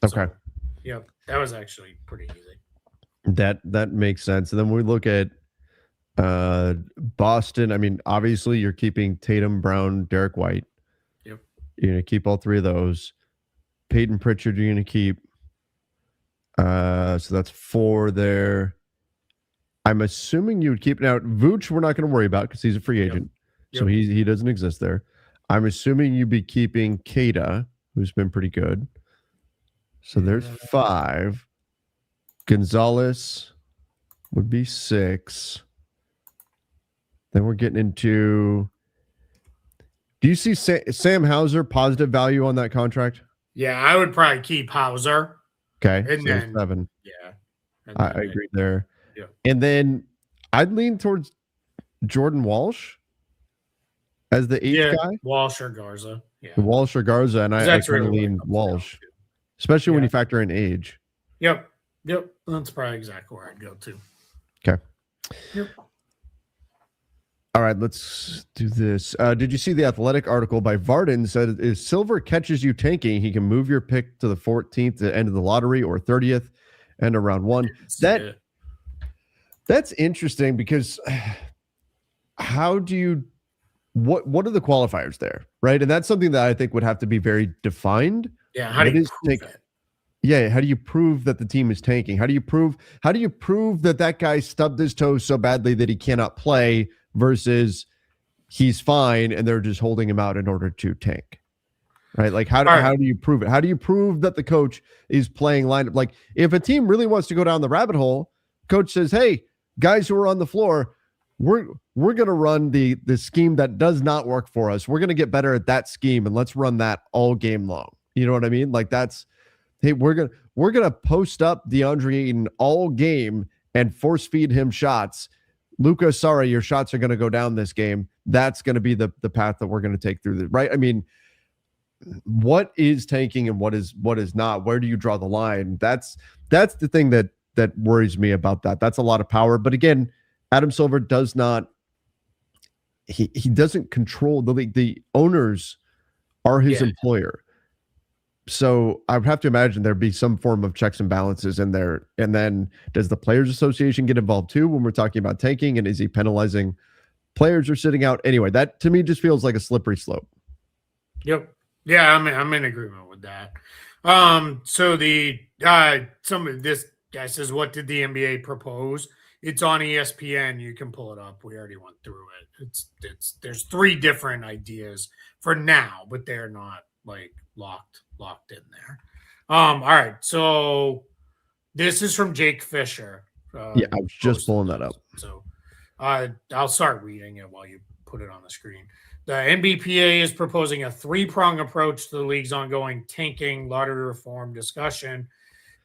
Speaker 1: Okay.
Speaker 2: So, yep, that was actually pretty easy.
Speaker 1: That makes sense. And then we look at Boston. I mean, obviously, you're keeping Tatum, Brown, Derek White.
Speaker 2: Yep.
Speaker 1: You're going to keep all 3 of those. Peyton Pritchard, you're going to keep. So that's 4 there. I'm assuming you would keep now. Vooch, we're not going to worry about because he's a free agent, so he doesn't exist there. I'm assuming you'd be keeping Keita, who's been pretty good. So there's 5. Gonzalez would be 6. Then we're getting into. Do you see Sam Hauser positive value on that contract?
Speaker 2: Yeah, I would probably keep Hauser.
Speaker 1: Okay,
Speaker 2: and then
Speaker 1: 7.
Speaker 2: Yeah,
Speaker 1: I agree there.
Speaker 2: Yeah,
Speaker 1: and then I'd lean towards Jordan Walsh as the 8th guy.
Speaker 2: Walsh or Garza. Yeah,
Speaker 1: Walsh or Garza, and I kind of lean Walsh, especially when you factor in age.
Speaker 2: Yep. That's probably exactly where I'd go to.
Speaker 1: Okay.
Speaker 2: Yep.
Speaker 1: All right, let's do this. Did you see the Athletic article by Varden said if Silver catches you tanking, he can move your pick to the 14th, the end of the lottery, or 30th, end of round 1. That's interesting because how do you what are the qualifiers there, right? And that's something that I think would have to be very defined.
Speaker 2: Yeah, how do you prove it?
Speaker 1: Yeah, how do you prove that the team is tanking? How do you prove that guy stubbed his toe so badly that he cannot play versus he's fine and they're just holding him out in order to tank? Right? Like how do you prove it? How do you prove that the coach is playing lineup? Like if a team really wants to go down the rabbit hole, coach says, "Hey, guys who are on the floor, we're going to run the scheme that does not work for us. We're going to get better at that scheme and let's run that all game long." You know what I mean? Like that's, hey, we're going to post up DeAndre Ayton all game and force feed him shots. Luka, sorry, your shots are going to go down this game. That's going to be the path that we're going to take through the right. I mean, what is tanking and what is not? Where do you draw the line? That's the thing that worries me about that. That's a lot of power. But again, Adam Silver does not, he doesn't control the league. The owners are his employer. So I would have to imagine there'd be some form of checks and balances in there. And then does the Players Association get involved too when we're talking about tanking? And is he penalizing players who are sitting out? Anyway, that to me just feels like a slippery slope.
Speaker 2: Yep. Yeah, I'm in agreement with that. So the some of this guy says, what did the NBA propose? It's on ESPN. You can pull it up. We already went through it. There's 3 different ideas for now, but they're not like locked in there. All right. So this is from Jake Fisher.
Speaker 1: Yeah, I was just pulling that up.
Speaker 2: So I'll start reading it while you put it on the screen. The NBPA is proposing a 3-prong approach to the league's ongoing tanking lottery reform discussion.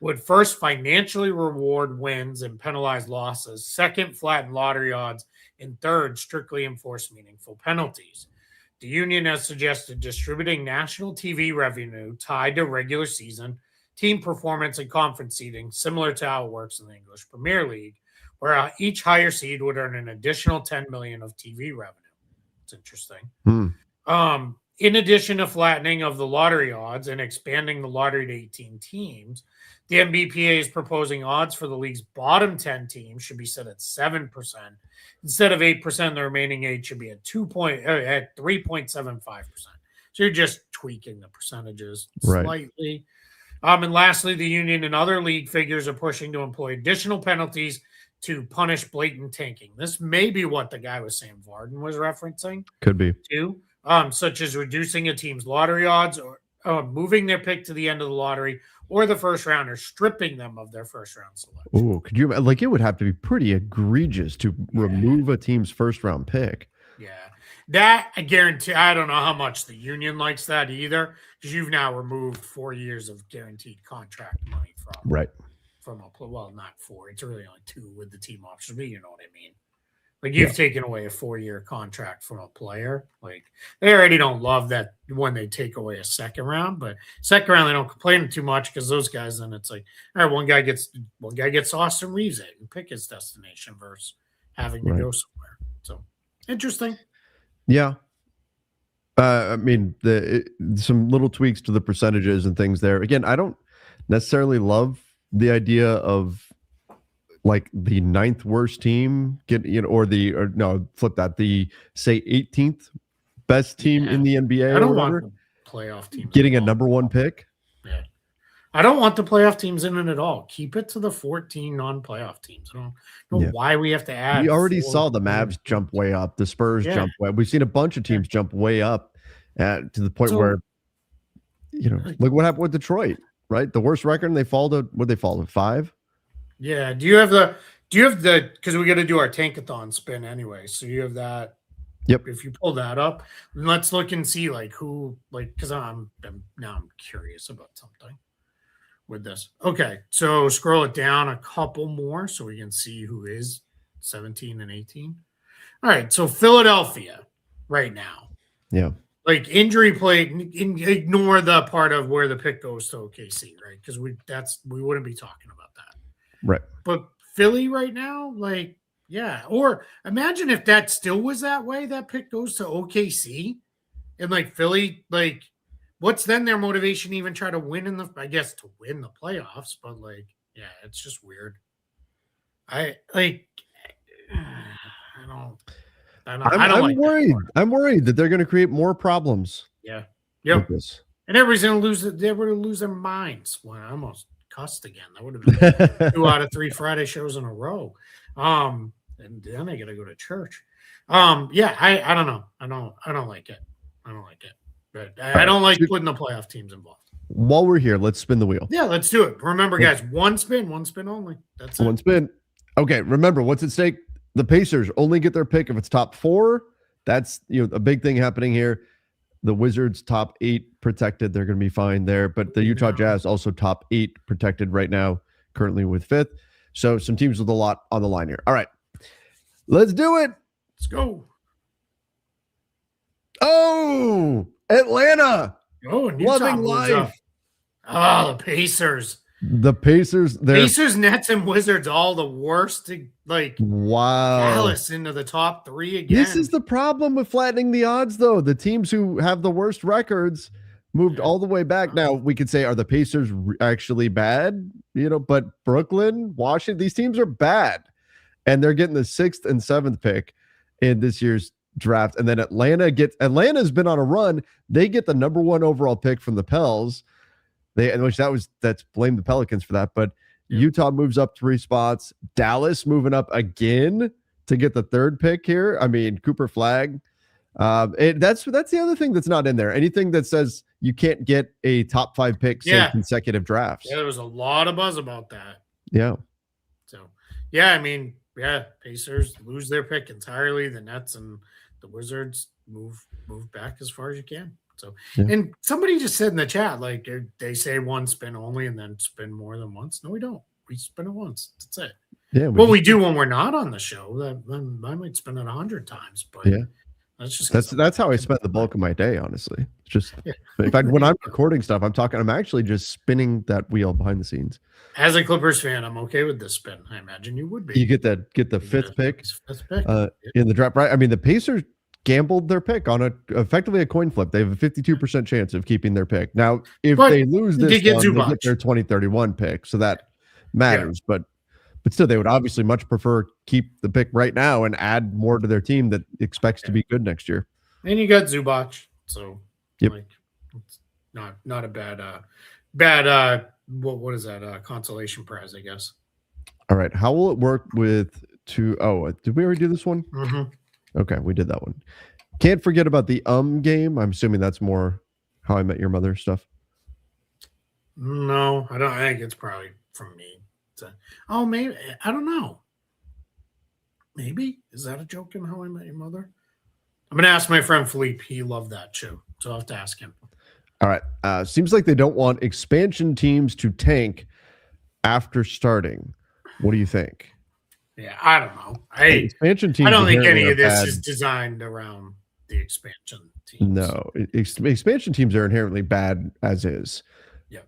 Speaker 2: Would first financially reward wins and penalize losses. Second, flatten lottery odds. And third, strictly enforce meaningful penalties. The union has suggested distributing national TV revenue tied to regular season, team performance, and conference seeding, similar to how it works in the English Premier League, where each higher seed would earn an additional $10 million of TV revenue. It's interesting. In addition to flattening of the lottery odds and expanding the lottery to 18 teams, the NBPA is proposing odds for the league's bottom 10 teams should be set at 7%. Instead of 8%, the remaining 8 should be at 3.75%. So you're just tweaking the percentages slightly. And lastly, the union and other league figures are pushing to employ additional penalties to punish blatant tanking. This may be what the guy was saying Varden was referencing.
Speaker 1: Could be.
Speaker 2: Too. Such as reducing a team's lottery odds or moving their pick to the end of the lottery or the first round or stripping them of their first round selection.
Speaker 1: Oh, could you like it would have to be pretty egregious to remove a team's first round pick.
Speaker 2: Yeah. That I guarantee. I don't know how much the union likes that either, because you've now removed 4 years of guaranteed contract money from not 4. It's really only 2 with the team option, but you know what I mean. Like you've taken away a 4-year contract from a player. Like they already don't love that when they take away a second round, but second round they don't complain too much because those guys then it's like, all right, one guy gets Austin Reeves it and pick his destination versus having to go somewhere. So interesting.
Speaker 1: Yeah. I mean, some little tweaks to the percentages and things there. Again, I don't necessarily love the idea of like the 9th worst team flip that, the say 18th best team in the NBA.
Speaker 2: I don't want the playoff teams
Speaker 1: getting a number 1 pick.
Speaker 2: Yeah. I don't want the playoff teams in it at all. Keep it to the 14 non-playoff teams. I don't know why we have to add.
Speaker 1: We already saw the Mavs jump way up, the Spurs jump way. We've seen a bunch of teams jump way up to the point where, look what happened with Detroit, right? The worst record, and they fall to 5.
Speaker 2: Yeah. Do you have the because we got to do our tankathon spin anyway. So you have that.
Speaker 1: Yep.
Speaker 2: If you pull that up, let's look and see because I'm curious about something with this. Okay. So scroll it down a couple more so we can see who is 17 and 18. All right. So Philadelphia right now.
Speaker 1: Yeah.
Speaker 2: Like injury play, ignore the part of where the pick goes to OKC, right? Because we wouldn't be talking about that.
Speaker 1: Right.
Speaker 2: But Philly right now, like Yeah. Or imagine if that still was that way, that pick goes to OKC and like Philly, like what's then their motivation to even try to win I guess to win the playoffs, but like, yeah, it's just weird. I don't
Speaker 1: I'm worried. I'm worried that they're going to create more problems.
Speaker 2: Yeah. Yep. And everybody's going to lose. They're going to lose their minds. Well, I almost cussed again. That would have been 2 out of 3 Friday shows in a row. And then I got to go to church. Yeah, I don't know. I don't like it. I don't like it. But I don't like putting the playoff teams involved.
Speaker 1: While we're here, let's spin the wheel.
Speaker 2: Yeah, let's do it. Remember, guys, one spin only. That's it.
Speaker 1: One spin. Okay, remember what's at stake. The Pacers only get their pick if it's top 4. That's a big thing happening here. The Wizards top 8 protected. They're going to be fine there. But the Utah Jazz also top 8 protected right now, currently with 5th. So some teams with a lot on the line here. All right, let's do it.
Speaker 2: Let's go.
Speaker 1: Oh, Atlanta.
Speaker 2: Oh, and loving life. Oh, the Pacers.
Speaker 1: The Pacers,
Speaker 2: Nets, and Wizards, all the worst.
Speaker 1: Wow.
Speaker 2: Dallas into the top 3 again.
Speaker 1: This is the problem with flattening the odds, though. The teams who have the worst records moved all the way back. Now, we could say, are the Pacers actually bad? But Brooklyn, Washington, these teams are bad. And they're getting the 6th and 7th pick in this year's draft. And then Atlanta's been on a run. They get the number 1 overall pick from the Pels. That's blame the Pelicans for that. But Utah moves up 3 spots. Dallas moving up again to get the 3rd pick here. I mean, Cooper Flag. That's the other thing that's not in there. Anything that says you can't get a top 5 pick in consecutive drafts.
Speaker 2: Yeah, there was a lot of buzz about that.
Speaker 1: Yeah.
Speaker 2: So, yeah, I mean, Pacers lose their pick entirely. The Nets and the Wizards move back as far as you can. So, and somebody just said in the chat, like they say one spin only and then spin more than once. No, we don't. We spin it once. That's it. Yeah. We do when we're not on the show. Then I might spin it 100 times. But that's how I spend the bulk of my day. Honestly, it's just in fact when I'm recording stuff, I'm actually just spinning that wheel behind the scenes. As a Clippers fan, I'm okay with this spin. I imagine you would be.
Speaker 1: You get the 5th pick in the draft, right? I mean, the Pacers gambled their pick on effectively a coin flip. They have a 52% chance of keeping their pick. Now, if they lose this one, they get their 2031 pick, so that matters. But still, they would obviously much prefer keep the pick right now and add more to their team that expects to be good next year.
Speaker 2: And you got Zubac, so it's not a bad what is that consolation prize, I guess.
Speaker 1: All right, how will it work with did we already do this one?
Speaker 2: Mm-hmm.
Speaker 1: Okay, we did that one. Can't forget about the game. I'm assuming that's more How I Met Your Mother stuff.
Speaker 2: No, I don't. I think it's probably from me. Maybe. I don't know. Maybe. Is that a joke in How I Met Your Mother? I'm going to ask my friend Philippe. He loved that show, so I'll have to ask him.
Speaker 1: All right. Seems like they don't want expansion teams to tank after starting. What do you think?
Speaker 2: Yeah, I don't know.
Speaker 1: Expansion teams.
Speaker 2: I don't think any of this is designed around the expansion teams.
Speaker 1: No, expansion teams are inherently bad as is.
Speaker 2: Yeah,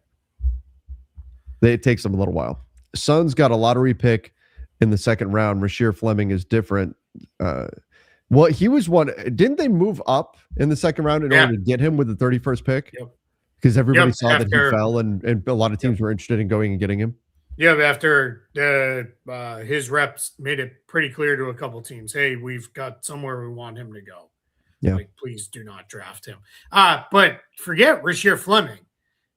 Speaker 1: it takes them a little while. Suns got a lottery pick in the 2nd round. Rasheer Fleming is different. He was one. Didn't they move up in the 2nd round in order to get him with the 31st pick?
Speaker 2: Yep.
Speaker 1: Because everybody saw that he fell, and a lot of teams were interested in going and getting him.
Speaker 2: Yeah, after his reps made it pretty clear to a couple teams, hey, we've got somewhere we want him to go.
Speaker 1: Yeah.
Speaker 2: Like, please do not draft him. But forget Rasheer Fleming.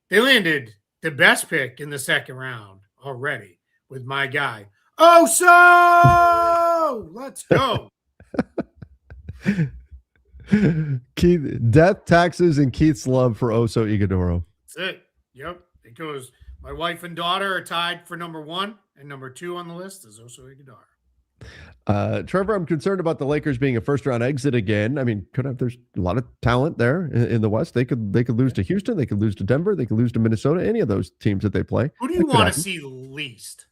Speaker 2: They landed the best pick in the 2nd round already with my guy. Let's go.
Speaker 1: Keith, death, taxes, and Keith's love for Oso Ighodaro.
Speaker 2: That's it. Yep. It goes. My wife and daughter are tied for number 1, and number 2 on the list is Oso Ighodaro.
Speaker 1: Trevor, I'm concerned about the Lakers being a 1st-round exit again. I mean, there's a lot of talent there in the West. They could lose to Houston. They could lose to Denver. They could lose to Minnesota. Any of those teams that they play.
Speaker 2: Who do you want to see least?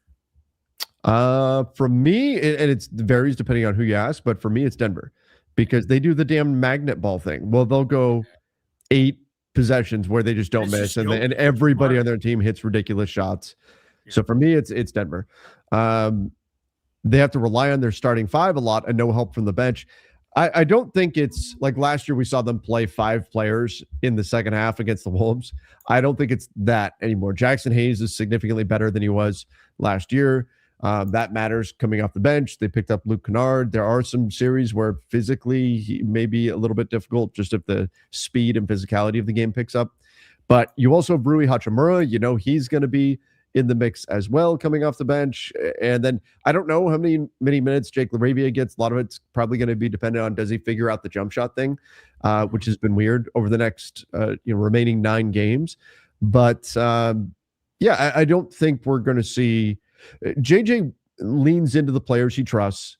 Speaker 1: For me, and it varies depending on who you ask, but for me, it's Denver because they do the damn magnet ball thing. Well, they'll go 8 possessions where they just don't miss, and everybody on their team hits ridiculous shots. Yeah. So for me, it's Denver. they have to rely on their starting five a lot and no help from the bench. I don't think it's like last year we saw them play 5 players in the second half against the Wolves. I don't think it's that anymore. Jackson Hayes is significantly better than he was last year. That matters coming off the bench. They picked up Luke Kennard. There are some series where physically he may be a little bit difficult just if the speed and physicality of the game picks up. But you also have Rui Hachimura. He's going to be in the mix as well coming off the bench. And then I don't know how many minutes Jake LaRavia gets. A lot of it's probably going to be dependent on does he figure out the jump shot thing, which has been weird over the next remaining 9 games. But I don't think we're going to see JJ leans into the players he trusts.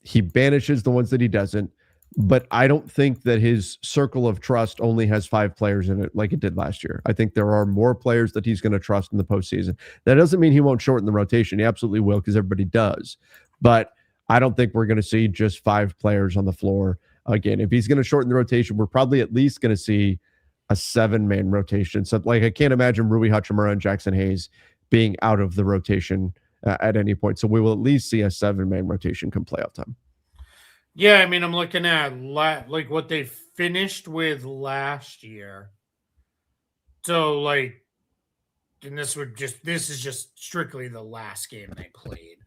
Speaker 1: He banishes the ones that he doesn't. But I don't think that his circle of trust only has 5 players in it like it did last year. I think there are more players that he's going to trust in the postseason. That doesn't mean he won't shorten the rotation. He absolutely will because everybody does. But I don't think we're going to see just 5 players on the floor again. If he's going to shorten the rotation, we're probably at least going to see a 7-man rotation. So I can't imagine Rui Hachimura and Jackson Hayes being out of the rotation at any point. So we will at least see a 7-man rotation come playoff time.
Speaker 2: Yeah, I mean, I'm looking at like what they finished with last year. So and this is just strictly the last game they played.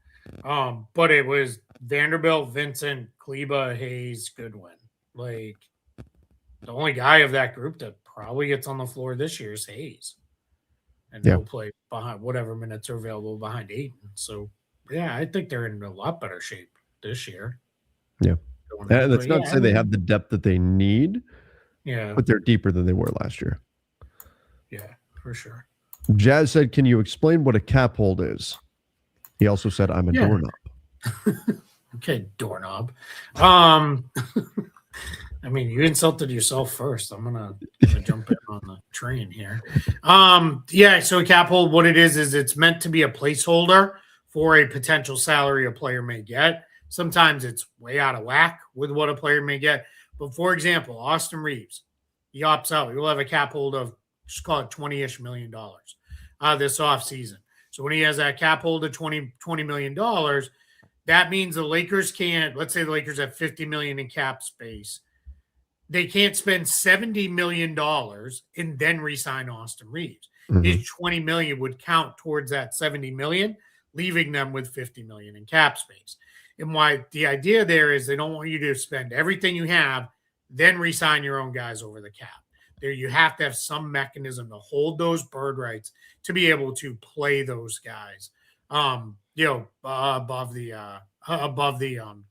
Speaker 2: But it was Vanderbilt, Vincent, Kleba, Hayes, Goodwin. The only guy of that group that probably gets on the floor this year is Hayes. And he'll play behind whatever minutes are available behind Ayton. So yeah, I think they're in a lot better shape this year.
Speaker 1: Yeah. And that's not to say they have the depth that they need.
Speaker 2: Yeah.
Speaker 1: But they're deeper than they were last year.
Speaker 2: Yeah, for sure.
Speaker 1: Jazz said, "Can you explain what a cap hold is?" He also said, "I'm a doorknob."
Speaker 2: Okay, doorknob. I mean, you insulted yourself first. I'm gonna jump in on the train here. So a cap hold, what it is it's meant to be a placeholder for a potential salary a player may get. Sometimes it's way out of whack with what a player may get. But for example, Austin Reeves, he opts out. He will have a cap hold of, just call it $20-ish million this offseason. So when he has that cap hold of $20 million, that means the Lakers can't, let's say the Lakers have $50 million in cap space. They can't spend $70 million and then re-sign Austin Reeves. Mm-hmm. His $20 million would count towards that $70 million, leaving them with $50 million in cap space. And why the idea there is they don't want you to spend everything you have, then re-sign your own guys over the cap. There, you have to have some mechanism to hold those bird rights to be able to play those guys, above the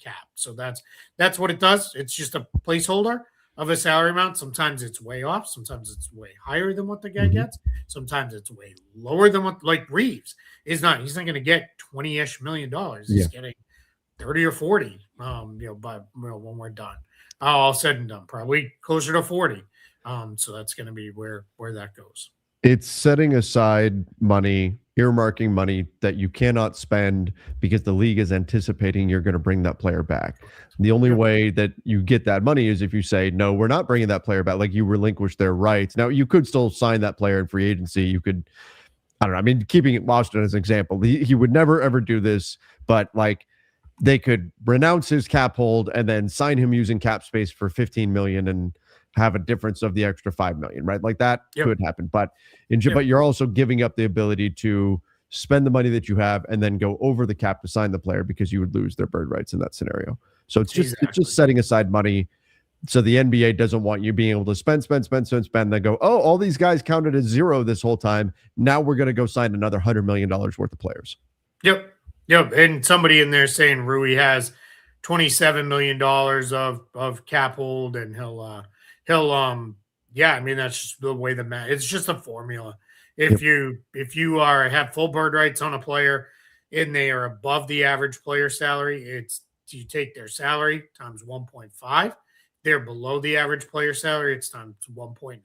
Speaker 2: cap. So that's what it does. It's just a placeholder of a salary amount. Sometimes it's way off. Sometimes it's way higher than what the guy gets. Sometimes it's way lower than what, like Reeves is not. He's not going to get $20-ish million. He's getting 30 or 40, when we're done, all said and done, probably closer to 40. So that's going to be where that goes.
Speaker 1: It's setting aside money, earmarking money that you cannot spend because the league is anticipating you're going to bring that player back. The only way that you get that money is if you say, no, we're not bringing that player back. Like you relinquish their rights. Now you could still sign that player in free agency. You could, I don't know. I mean, keeping Washington as an example, he would never, ever do this, but they could renounce his cap hold and then sign him using cap space for $15 million and have a difference of the extra $5 million, right? Like that could happen. But but you're also giving up the ability to spend the money that you have and then go over the cap to sign the player because you would lose their bird rights in that scenario. So it's just setting aside money. So the NBA doesn't want you being able to spend. They go, oh, all these guys counted as zero this whole time. Now we're going to go sign another $100 million worth of players.
Speaker 2: Yep. And somebody in there saying Rui has $27 million of cap hold, and he'll I mean, that's just the way the math. It's just a formula. If you have full bird rights on a player and they are above the average player salary, it's you take their salary times 1.5. They're below the average player salary, it's times 1.9.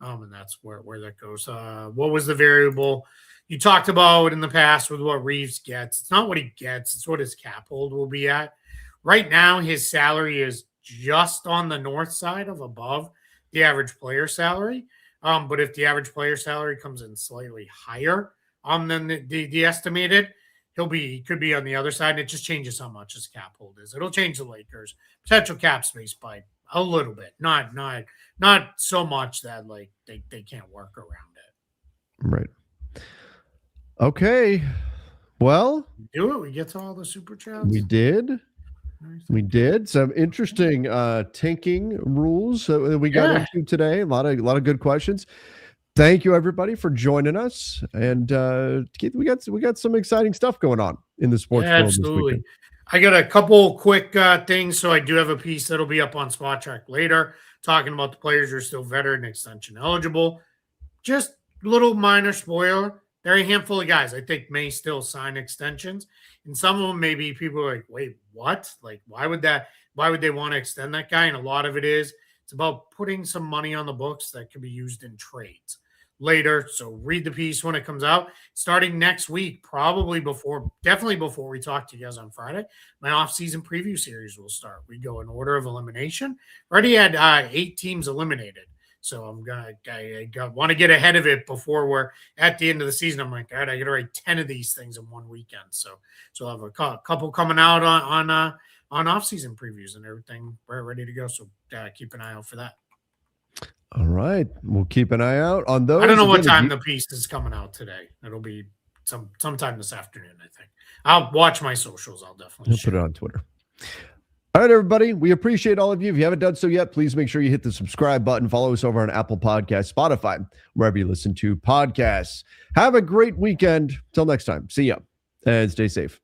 Speaker 2: And that's where that goes. What was the variable you talked about in the past with what Reeves gets? It's not what he gets, it's what his cap hold will be at. Right now, his salary is just on the north side of above the average player salary. But if the average player salary comes in slightly higher than the estimated, he could be on the other side. And it just changes how much his cap hold is. It'll change the Lakers' potential cap space by a little bit, not so much that like they can't work around it.
Speaker 1: Right. Okay. Well,
Speaker 2: do it. We get to all the super chats.
Speaker 1: We did. We did some interesting tanking rules that we got into today. A lot of good questions. Thank you everybody for joining us. And Keith, we got some exciting stuff going on in the sports world this weekend.
Speaker 2: I got a couple quick things. So I do have a piece that'll be up on Spot Track later, talking about the players who are still veteran extension eligible. Just a little minor spoiler. There are a handful of guys I think may still sign extensions. And some of them maybe people are like, wait, what? Like, why would they want to extend that guy? And a lot of it's about putting some money on the books that can be used in trades later. So read the piece when it comes out. Starting next week, definitely before we talk to you guys on Friday, my off-season preview series will start. We go in order of elimination. Already had 8 teams eliminated. So I want to get ahead of it before we're at the end of the season. I'm like, all right, I got to write 10 of these things in one weekend. So I'll have a couple coming out on off-season previews and everything. We're ready to go. So keep an eye out for that.
Speaker 1: All right. We'll keep an eye out on those.
Speaker 2: I don't know what time the piece is coming out today. It'll be sometime this afternoon, I think. I'll watch my socials. I'll definitely
Speaker 1: put it on Twitter. All right, everybody. We appreciate all of you. If you haven't done so yet, please make sure you hit the subscribe button. Follow us over on Apple Podcasts, Spotify, wherever you listen to podcasts. Have a great weekend. Till next time. See ya and stay safe.